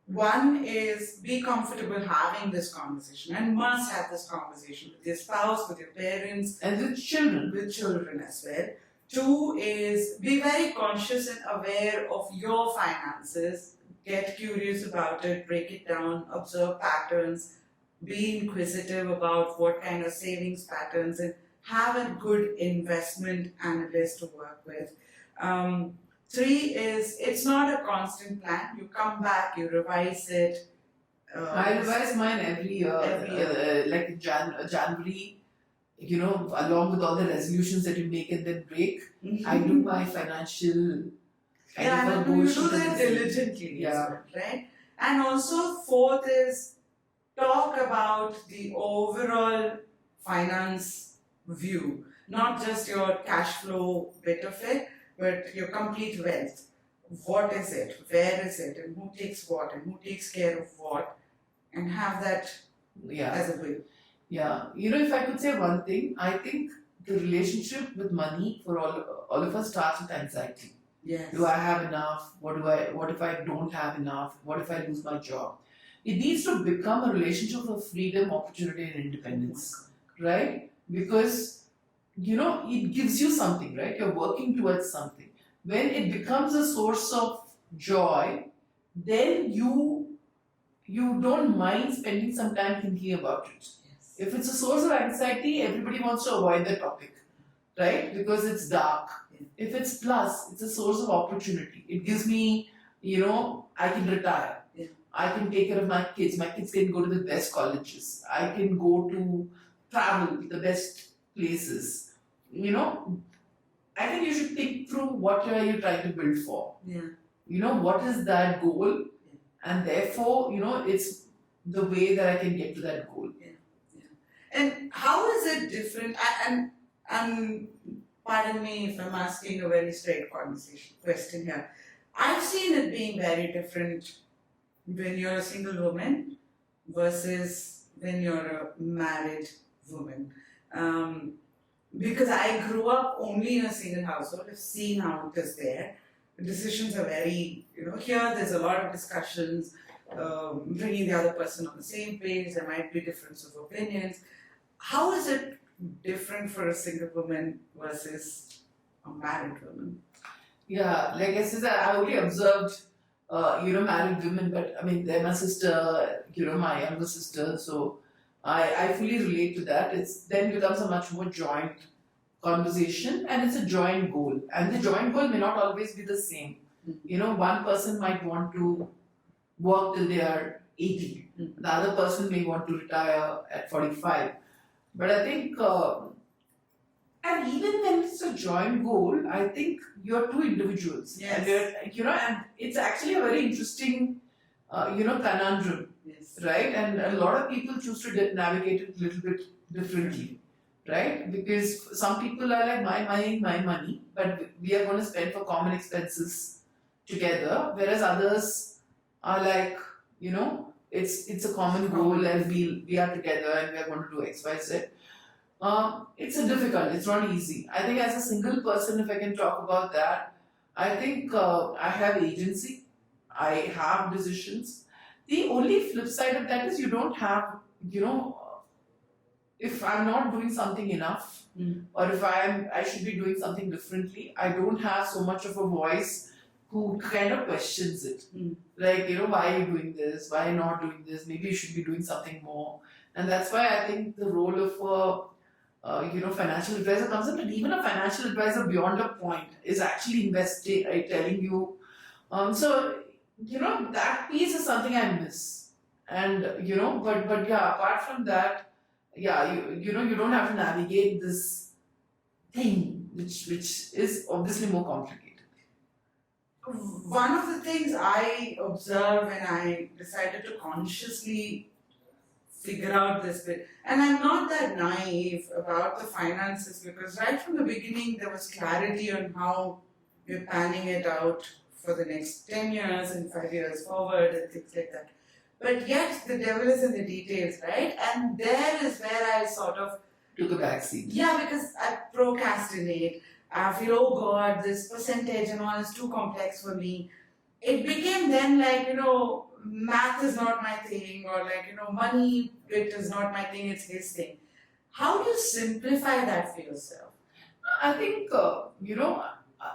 one is be comfortable having this conversation, and must have this conversation with your spouse, with your parents, and with children. With children as well. 2 is be very conscious and aware of your finances. Get curious about it, break it down, observe patterns, be inquisitive about what kind of savings patterns, and have a good investment analyst to work with. 3 is it's not a constant plan. You come back, you revise it, I revise mine every year, Every year. like in January, along with all the resolutions that you make and then break. I do my financial kind Yeah, of a and goal you sheet do at the that same- diligently as Yeah. well, right? And also, fourth is talk about the overall finance view, not just your cash flow bit of it, but your complete wealth. What is it? Where is it? And who takes what? And who takes care of what? And have that Yeah. as a goal. Yeah. If I could say one thing, I think the relationship with money for all of us starts with anxiety. Yes. Do I have enough? What if I don't have enough? What if I lose my job? It needs to become a relationship of freedom, opportunity, and independence. Right? Because it gives you something, right? You're working towards something. When it becomes a source of joy, then you don't mind spending some time thinking about it. Yes. If it's a source of anxiety, everybody wants to avoid the topic, right? Because it's dark. Yeah. If it's plus, it's a source of opportunity. It gives me, I can retire. Yeah. I can take care of my kids. My kids can go to the best colleges. I can go to travel the best places. I think you should think through what are you trying to build for. Yeah. What is that goal? And therefore, it's the way that I can get to that goal. And how is it different? And pardon me if I'm asking a very straight question here. I've seen it being very different when you're a single woman versus when you're a married woman. Because I grew up only in a single household, I've seen how it is there. The decisions are very, here there's a lot of discussions, bringing the other person on the same page, there might be difference of opinions. How is it different for a single woman versus a married woman? Yeah, like I said, I only observed, married women, but I mean, they're my sister, my younger sister, so I fully relate to that. It's then becomes a much more joint conversation and it's a joint goal. And the joint goal may not always be the same. One person might want to work till they are 80, the other person may want to retire at 45. But I think, and even when it's a joint goal, I think you're two individuals. Yes. And and it's actually a very interesting, conundrum. Yes. Right? And a lot of people choose to navigate it a little bit differently, right? Because some people are like, my money, but we are going to spend for common expenses together, whereas others are like, it's a common goal and we are together and we are going to do X, Y, Z. It's it's not easy. I think as a single person, if I can talk about that, I think I have agency, I have decisions. The only flip side of that is you don't have, if I'm not doing something enough, or if I should be doing something differently, I don't have so much of a voice who kind of questions it. Like, why are you doing this? Why are you not doing this? Maybe you should be doing something more. And that's why I think the role of financial advisor comes in, but even a financial advisor beyond a point is actually investing, telling you. That piece is something I miss. And, but yeah, apart from that, yeah, you don't have to navigate this thing, which is obviously more complicated. One of the things I observed when I decided to consciously figure out this bit, and I'm not that naive about the finances because right from the beginning there was clarity on how we're planning it out for the next 10 years and 5 years forward and things like that. But yet the devil is in the details, right? And there is where I sort of took a backseat. Yeah, because I procrastinate. I feel, oh God, this percentage and all is too complex for me. It became then like, math is not my thing, or like, money bit is not my thing, it's his thing. How do you simplify that for yourself? I think,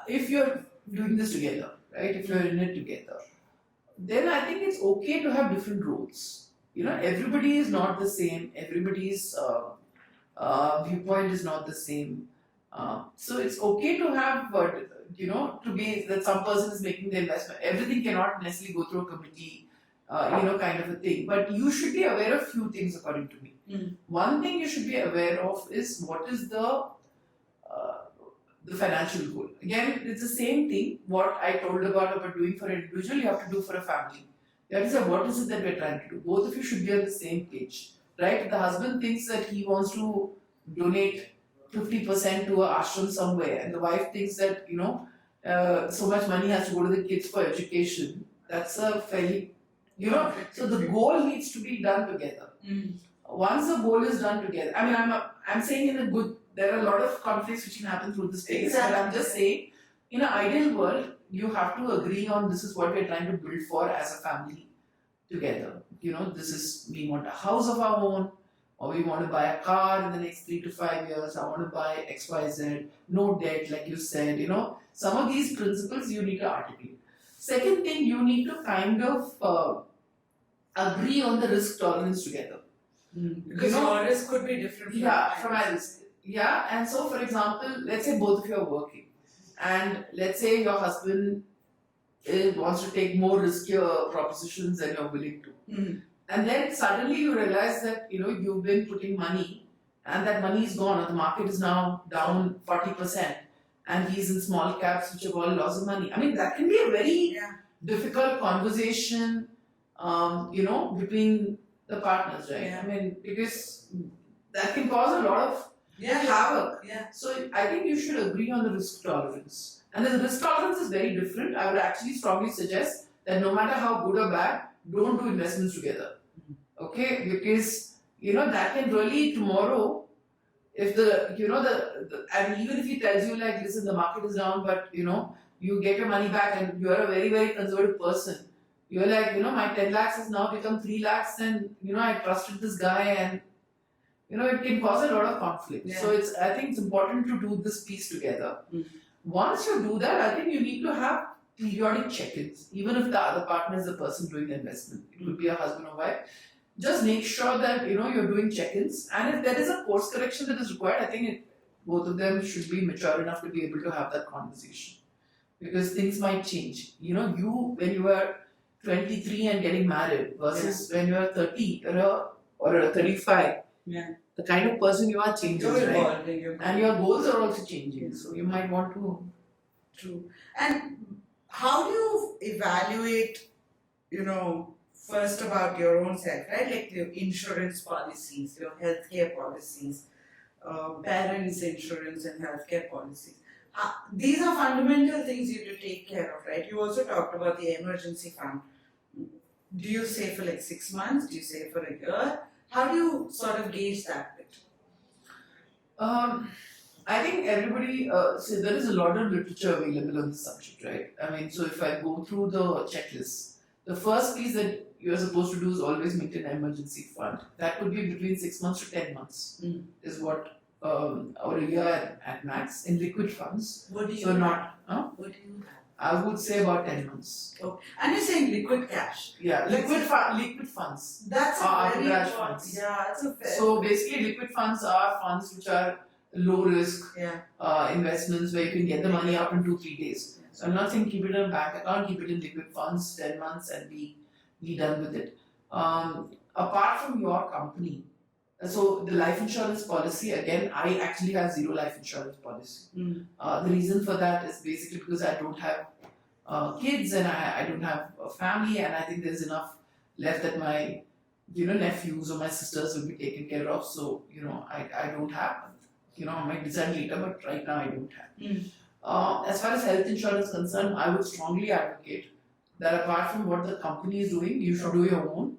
if you're doing this together, right, if you're in it together, then I think it's okay to have different roles. Everybody is not the same, everybody's viewpoint is not the same. So it's okay to have, to be that some person is making the investment. Everything cannot necessarily go through a committee kind of a thing. But you should be aware of few things according to me. One thing you should be aware of is what is the financial goal. Again, it's the same thing. What I told about doing for an individual, you have to do for a family. You have to say, what is it that we're trying to do? Both of you should be on the same page, right? If the husband thinks that he wants to donate 50% to an ashram somewhere, and the wife thinks that, so much money has to go to the kids for education, that's a fairly, so the goal needs to be done together. Once the goal is done together, I mean, I'm saying in a good, there are a lot of conflicts which can happen through this phase, but I'm just saying, in an ideal world, you have to agree on this is what we're trying to build for as a family together. This is, we want a house of our own, or we want to buy a car in the next 3 to 5 years, I want to buy XYZ, no debt, like you said, some of these principles you need to articulate. Second thing, you need to kind of agree on the risk tolerance together. Because your risk could be different from my risk. Yeah, and so for example, let's say both of you are working, and let's say your husband wants to take more riskier propositions than you're willing to. And then suddenly you realize that you've been putting money and that money is gone, or the market is now down 40%, and he's in small caps which have all lost money. I mean, that can be a very difficult conversation, between the partners, right? Yeah. I mean, because that can cause a lot of havoc. Yeah. So I think you should agree on the risk tolerance. And the risk tolerance is very different. I would actually strongly suggest that no matter how good or bad, don't do investments together. Okay? Because, that can really tomorrow, if and even if he tells you like, listen, the market is down, but you get your money back and you are a very, very conservative person. You're like, my 10 lakhs has now become 3 lakhs and, I trusted this guy and, it can cause a lot of conflict. Yeah. So I think it's important to do this piece together. Once you do that, I think you need to have periodic check-ins, even if the other partner is the person doing the investment. It could be a husband or wife. Just make sure that, you're doing check-ins. And if there is a course correction that is required, I think both of them should be mature enough to be able to have that conversation. Because things might change. When you were 23 and getting married versus when you are 30 or 35, the kind of person you are changes, right? And your goals are also changing, so you might want to. True. And how do you evaluate, first about your own self, right? Like your insurance policies, your healthcare policies, parents' insurance and healthcare policies. These are fundamental things you have to take care of, right? You also talked about the emergency fund. Do you save for like 6 months? Do you save for a year? How do you sort of gauge that bit? I think everybody, so there is a lot of literature available on this subject, right? I mean, so if I go through the checklist, the first piece that you're supposed to do is always maintain an emergency fund. That could be between 6 months to 10 months, is what, or a year at max in liquid funds. What do you so have? Not, What do you have? I would say about 10 months. Oh. And you're saying liquid cash. Yeah, liquid funds. That's very arbitrage important. funds. Yeah, that's a fair. So basically, liquid funds are funds which are low risk investments where you can get the money out in 2-3 days. So I'm not saying keep it in a bank account, keep it in liquid funds 10 months and be done with it. Apart from your company, so the life insurance policy, again, I actually have zero life insurance policy. The reason for that is basically because I don't have kids and I don't have a family, and I think there's enough left that my nephews or my sisters will be taken care of. So I don't have. I might decide later, but right now I don't have. As far as health insurance is concerned, I would strongly advocate that apart from what the company is doing, you should do your own.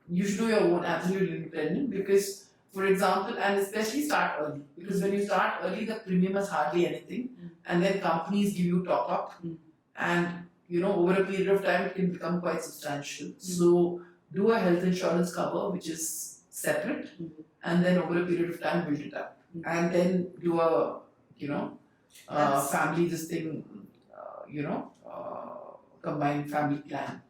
You should do your own absolutely independent, because, for example, and especially start early, because when you start early, the premium is hardly anything, and then companies give you top up, and over a period of time it can become quite substantial. So do a health insurance cover which is separate, and then over a period of time build it up, and then do a family combined family plan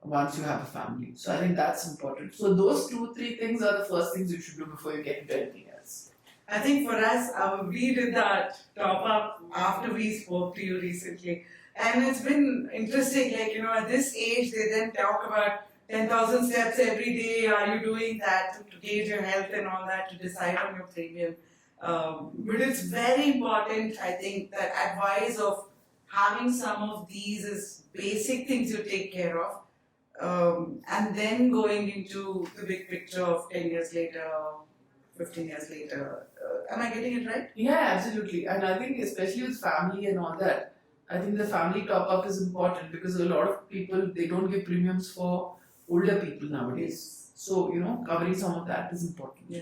once you have a family. So I think that's important. So those 2-3 things are the first things you should do before you get into anything else. I think for us, we did that top up after we spoke to you recently. And it's been interesting, at this age, they then talk about 10,000 steps every day. Are you doing that to gauge your health and all that to decide on your premium? But it's very important, I think, that advice of having some of these is basic things you take care of, and then going into the big picture of 10 years later, 15 years later. Am I getting it right? Yeah, absolutely. And I think especially with family and all that, I think the family top up is important because a lot of people, they don't give premiums for older people nowadays. So, covering some of that is important. Yeah.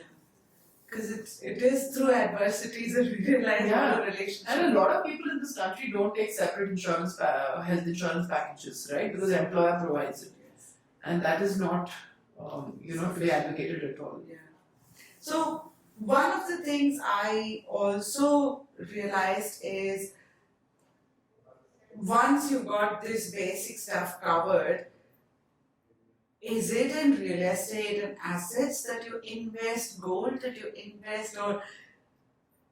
Because it is through adversities that we realize how the relationship. And a lot of people in this country don't take separate insurance, health insurance packages, right? Because the employer provides it. Yes. And that is not, to be advocated at all. Yeah. So, one of the things I also realized is once you've got this basic stuff covered, is it in real estate and assets that you invest, gold that you invest, or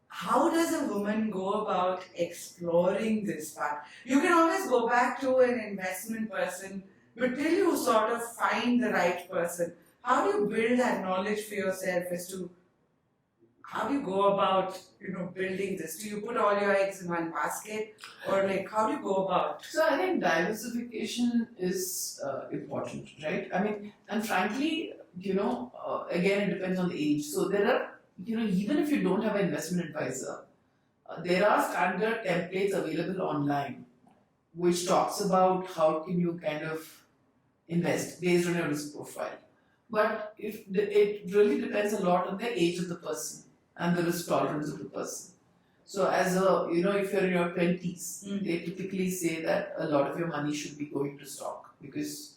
how does a woman go about exploring this part? You can always go back to an investment person, but till you sort of find the right person, how do you build that knowledge for yourself as to how do you go about, building this? Do you put all your eggs in one basket, or how do you go about? So I think diversification is important, right? I mean, and frankly, again, it depends on the age. So there are, even if you don't have an investment advisor, there are standard templates available online, which talks about how can you kind of invest based on your risk profile. But it really depends a lot on the age of the person and the risk tolerance of the person. So if you're in your 20s, they typically say that a lot of your money should be going to stock because,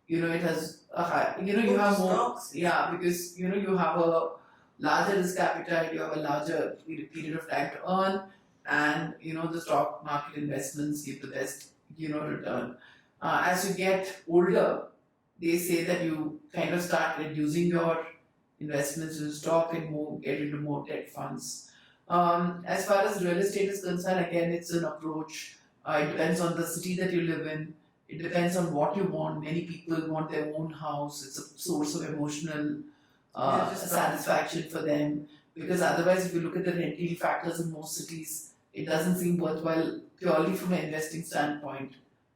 it has a high, you have more, because, you have a larger risk appetite, you have a larger period of time to earn, and, the stock market investments give the best, return. As you get older, they say that you kind of start reducing your investments in stock and get into more debt funds. As far as real estate is concerned, again, it's an approach. It depends on the city that you live in. It depends on what you want. Many people want their own house. It's a source of emotional satisfaction for them. Because otherwise, if you look at the rental factors in most cities, it doesn't seem worthwhile purely from an investing standpoint,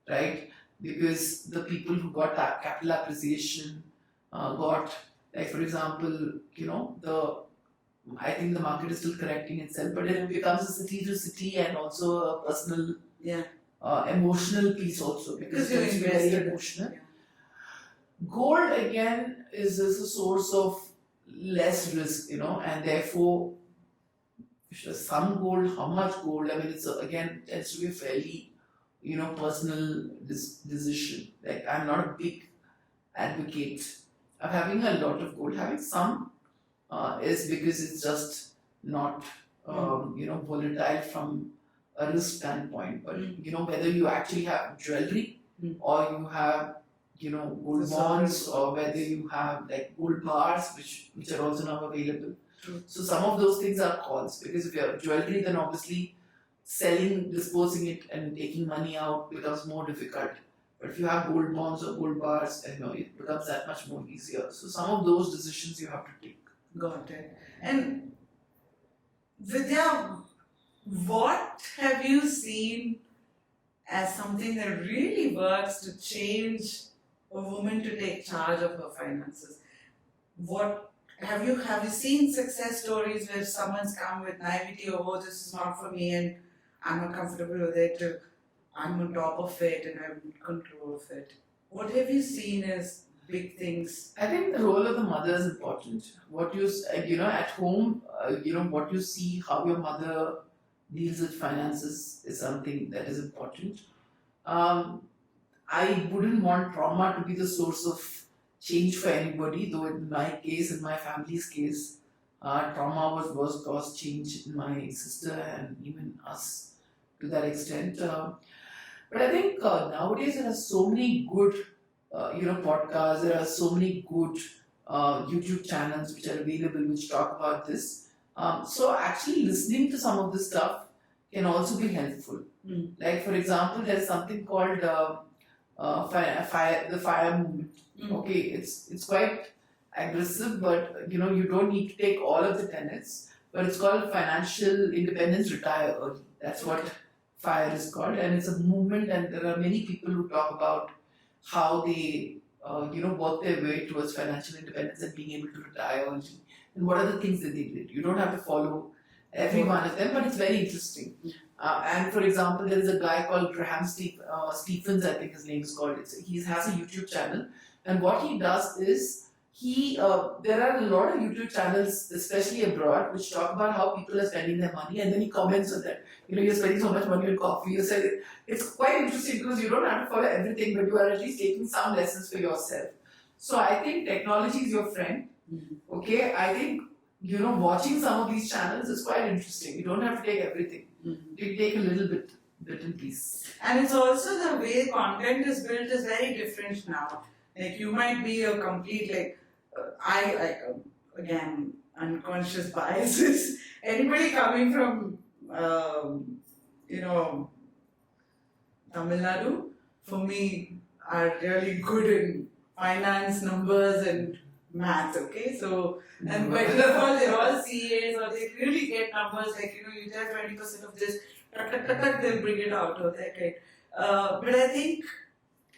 right? Because the people who got that capital appreciation got, like for example, I think the market is still correcting itself, but it becomes a city to city and also a personal, emotional piece also because it's very emotional. Yeah. Gold again is a source of less risk, and therefore, some gold, how much gold? I mean, it's again tends to be a fairly, personal decision. Like I'm not a big advocate of having a lot of gold. Having some is because it's just not, volatile from a risk standpoint. But whether you actually have jewelry or you have, gold bonds, or whether you have like gold bars, which are also now available. True. So some of those things are calls because if you have jewelry, then obviously selling, disposing it, and taking money out becomes more difficult. But if you have gold bonds or gold bars, it becomes that much more easier. So some of those decisions you have to take. Got it. And Vidya, what have you seen as something that really works to change a woman to take charge of her finances? What have you seen success stories where someone's come with naivety of, oh, this is not for me and I'm not comfortable with it, to I'm on top of it and I'm in control of it? What have you seen as big things? I think the role of the mother is important. What you at home, what you see, how your mother deals with finances is something that is important. I wouldn't want trauma to be the source of change for anybody, though in my case, in my family's case, trauma was caused change in my sister and even us to that extent. But I think nowadays there are so many good, podcasts. There are so many good YouTube channels which are available which talk about this. So actually listening to some of this stuff can also be helpful. Like for example, there's something called the fire movement. Okay, it's quite aggressive, but you don't need to take all of the tenets. But it's called financial independence, retire early. That's what fire is called, and it's a movement. And there are many people who talk about how they work their way towards financial independence and being able to retire early. And what are the things that they did? You don't have to follow every one of them, but it's very interesting. And for example, there is a guy called Stephens, I think his name is called. He has a YouTube channel, and what he does is there are a lot of YouTube channels, especially abroad, which talk about how people are spending their money, and then he comments on that. You're spending so much money on coffee. You say it's quite interesting because you don't have to follow everything, but you are at least taking some lessons for yourself. So I think technology is your friend. Okay, I think watching some of these channels is quite interesting. You don't have to take everything. You take a little bit and piece. And it's also the way content is built is very different now. Like you might be a complete again unconscious biases. Anybody coming from Tamil Nadu, for me, are really good in finance, numbers, and math. Okay, so and better of all, they're all CAs or they really get numbers like you tell 20% of this, they'll bring it out of that kind. But I think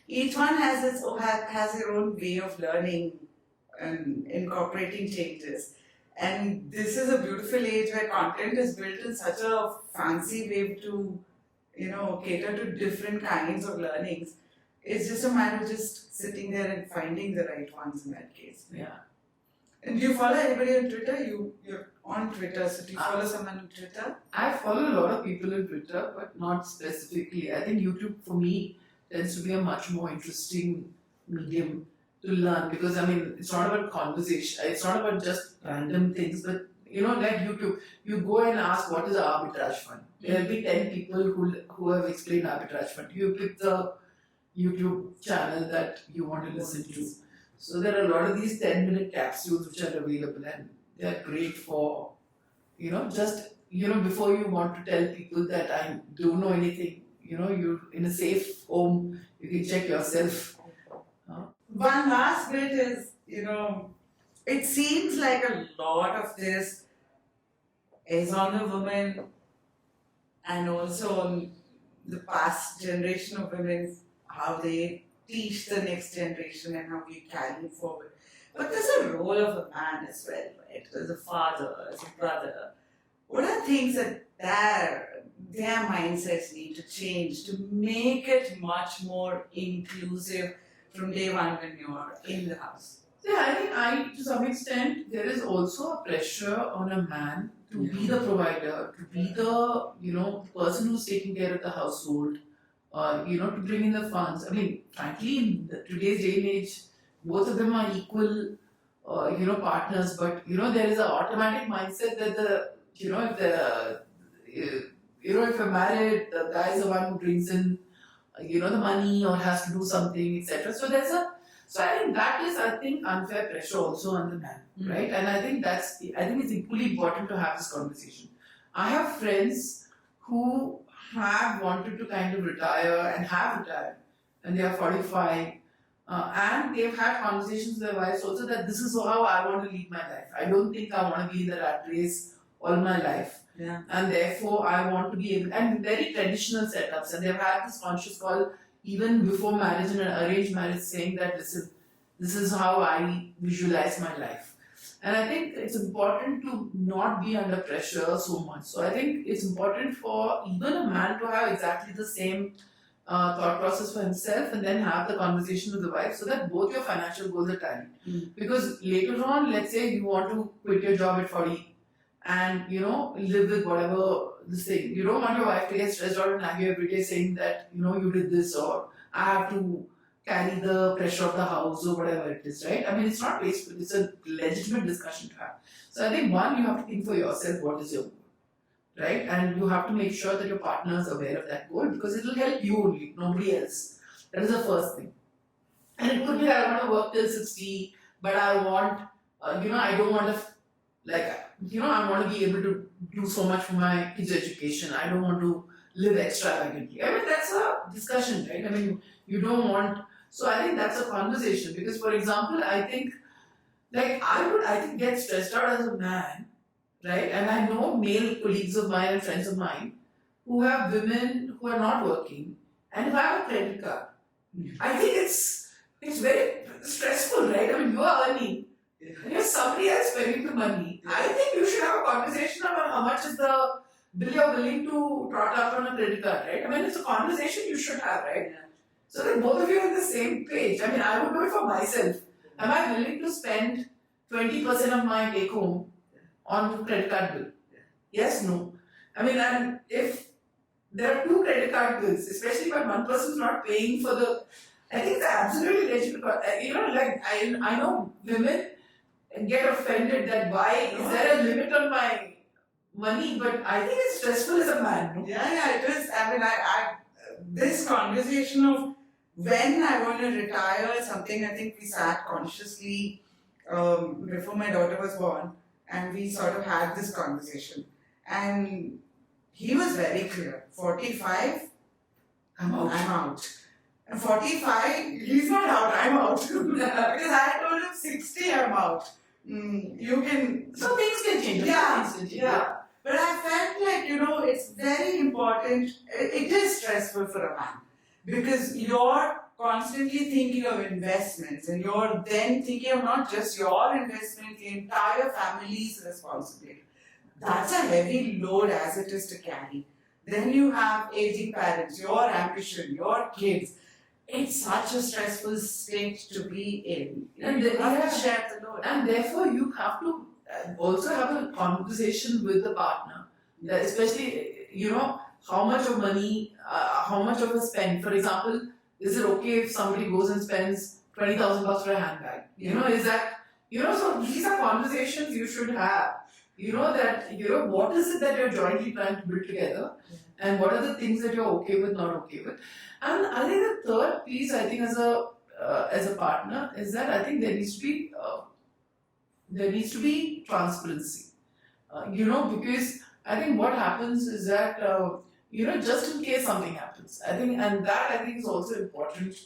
each one has their own way of learning and incorporating changes. And this is a beautiful age where content is built in such a fancy way to, cater to different kinds of learnings. It's just a matter of just sitting there and finding the right ones in that case. Yeah. And do you follow anybody on Twitter? You're on Twitter, so do you follow someone on Twitter? I follow a lot of people on Twitter, but not specifically. I think YouTube for me tends to be a much more interesting medium to learn because it's not about conversation. It's not about just random things, but like YouTube, you go and ask what is an arbitrage fund. There will be 10 people who have explained arbitrage fund. You pick the YouTube channel that you want to listen to. So there are a lot of these 10-minute capsules which are available and they are great for before you want to tell people that I don't know anything. You're in a safe home, you can check yourself. One last bit is, it seems like a lot of this is on the women and also on the past generation of women, how they teach the next generation and how we carry forward. But there's a role of a man as well, right? As a father, as a brother. What are things that their mindsets need to change to make it much more inclusive from day one when you're in the house? Yeah, I think to some extent there is also a pressure on a man to be the provider, to be the person who's taking care of the household, to bring in the funds. Frankly, in today's day and age, both of them are equal, partners. But there is an automatic mindset that if you're married, the guy is the one who brings in, the money or has to do something, etc. So I think that is, unfair pressure also on the man, right? And I think it's equally important to have this conversation. I have friends who have wanted to kind of retire and have retired, and they are 45, and they've had conversations with their wives also that this is how I want to lead my life. I don't think I want to be in the rat race all my life. Yeah. And therefore I want to be able, and very traditional setups, and they've had this conscious call even before marriage and an arranged marriage saying that this is how I visualize my life. And I think it's important to not be under pressure so much. So I think it's important for even a man to have exactly the same thought process for himself and then have the conversation with the wife so that both your financial goals are tallied. Because later on, let's say you want to quit your job at 40 and live with whatever this thing. You don't want your wife to get stressed out and nag you every day saying that you did this or I have to carry the pressure of the house or whatever it is, right? It's not wasteful, it's a legitimate discussion to have. So I think one, you have to think for yourself what is your goal, right? And you have to make sure that your partner is aware of that goal because it will help you only, nobody else. That is the first thing. And it could be I want to work till 60, but I want, I don't want to, I want to be able to do so much for my kids' education. I don't want to live extravagantly. I mean, that's a discussion, right? I mean, you don't want. So I think that's a conversation because, for example, I think like I think get stressed out as a man, right? And I know male colleagues of mine and friends of mine who have women who are not working and who have a credit card. I think it's very stressful, right? I mean, you are earning and you're somebody else spending the money. I think you should have a conversation about how much is the bill you're willing to trot out on a credit card, right? I mean, it's a conversation you should have, right? So that both of you are on the same page. I mean, I would do it for myself. Am I willing to spend 20% of my take home on credit card bill? Yes, no. I mean, and if there are two credit card bills, especially when one person is not paying for the, I think it's absolutely legitimate. You know, like I know women get offended that why is there a limit on my money, but I think it's stressful as a man. No? Yeah, it is. I mean, this conversation of when I want to retire or something, I think we sat consciously before my daughter was born, and we sort of had this conversation. And he was very clear. 45, I'm out. And 45, he's not out, I'm out. Because I told him 60, I'm out. You can. So things can change. Yeah. But I felt like, it's very important. It is stressful for a man because you're constantly thinking of investments and you're then thinking of not just your investment, the entire family's responsibility. That's a heavy load as it is to carry. Then you have aging parents, your ambition, your kids. It's such a stressful state to be in. And you have to share the load. And therefore, you have to also have a conversation with the partner, that especially how much of money, how much of a spend. For example, is it okay if somebody goes and spends $20,000 for a handbag? Is that so these are conversations you should have. That what is it that you're jointly trying to build together, and what are the things that you're okay with, not okay with. And I think the third piece, I think as a partner, is that I think there needs to be transparency. Because I think what happens is that just in case something happens, I think is also important.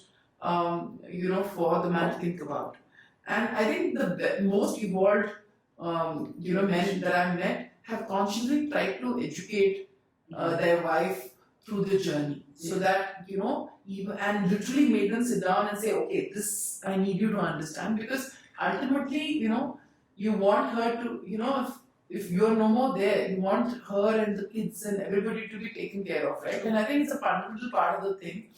For the man to think about. And I think the most evolved men that I've met have consciously tried to educate their wife through the journey, so that even and literally made them sit down and say, okay, this I need you to understand, because ultimately you want her to if you're no more there, you want her and the kids and everybody to be taken care of, right? And I think it's a fundamental part of the thing.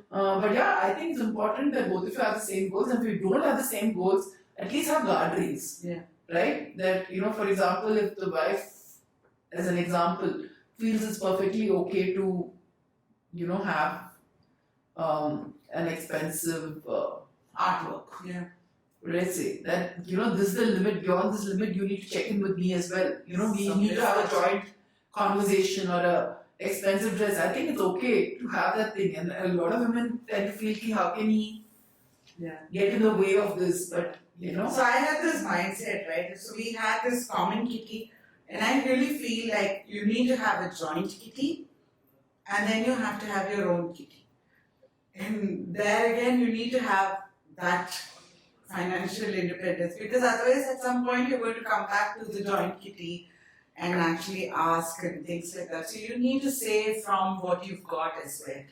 But yeah, I think it's important that both of you have the same goals, and if you don't have the same goals, at least have guardrails. Yeah. Right? That, for example, if the wife, as an example, feels it's perfectly okay to, have an expensive artwork. Yeah. Let's say that, this is the limit, beyond this limit, you need to check in with me as well. We need to have a joint conversation or a expensive dress. I think it's okay to have that thing. And a lot of women tend to feel, how can he get in the way of this? But, So I had this mindset, right? So we had this common kitty, and I really feel like you need to have a joint kitty, and then you have to have your own kitty. And there again, you need to have that financial independence, because otherwise at some point you're going to come back to the joint kitty and actually ask and things like that. So you need to save from what you've got as well.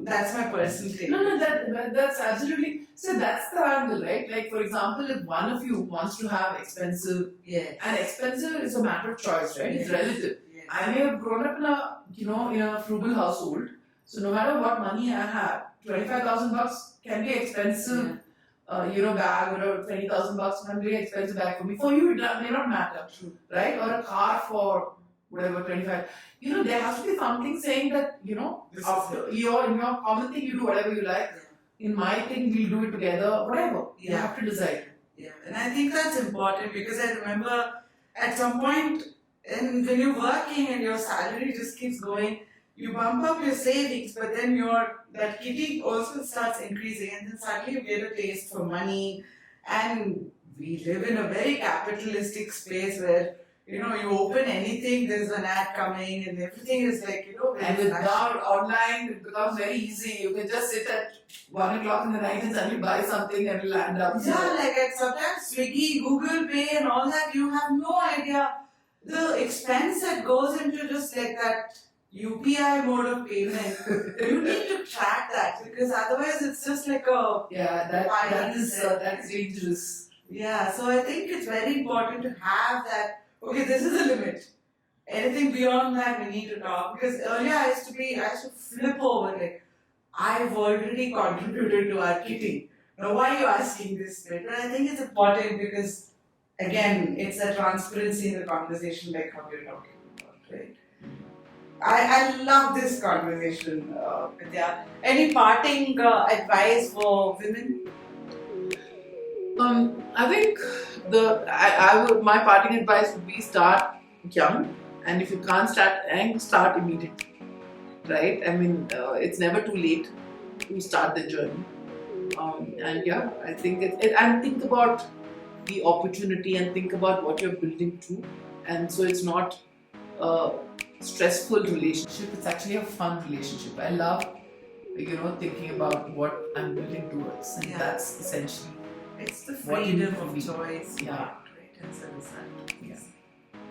That's my personal thing. No, that's absolutely. So that's the angle, right? Like, for example, if one of you wants to have expensive, and expensive is a matter of choice, right? It's relative. I may have grown up in a frugal household, so no matter what money I have, $25,000 can be expensive. Bag, or $20,000 can be an expensive bag for me. For you, it may not matter, right? Or a car for whatever, 25. There has to be something saying that, after in your common thing, you do whatever you like. In my thing, we'll do it together, whatever. You have to decide. Yeah, and I think that's important, because I remember at some point, when you're working and your salary just keeps going, you bump up your savings, but then that kitty also starts increasing, and then suddenly you get a taste for money. And we live in a very capitalistic space where You open anything, there's an ad coming, and everything is like, And with now online, it becomes very easy. You can just sit at 1 o'clock in the night and suddenly buy something and it'll land up. Yeah, like at sometimes Swiggy, Google Pay, and all that, you have no idea the expense that goes into just like that UPI mode of payment. You need to track that because otherwise it's just like a that is dangerous. Yeah, so I think it's very important to have that. Okay, this is a limit. Anything beyond that, we need to talk. Because earlier I used to flip over like, I've already contributed to our kitty. Now, why are you asking this bit? But I think it's important because, again, it's a transparency in the conversation, like how you're talking about, right? I love this conversation, Vidya. Any parting advice for women? I think my parting advice would be start young, and if you can't start young, start immediately. Right? I mean, it's never too late to start the journey. I think and think about the opportunity and think about what you're building to, and so it's not a stressful relationship. It's actually a fun relationship. I love, thinking about what I'm building towards, and that's essentially. It's the freedom of be. choice. Yeah.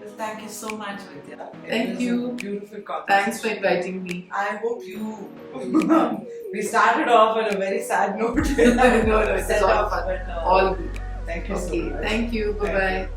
Well, thank you so much, Vidya. Thank you. Beautiful conversation. Thanks for inviting me. I hope you. We started off on a very sad note. No, it's all fun. But, All good. Thank you so Okay. much. Thank you. Bye bye.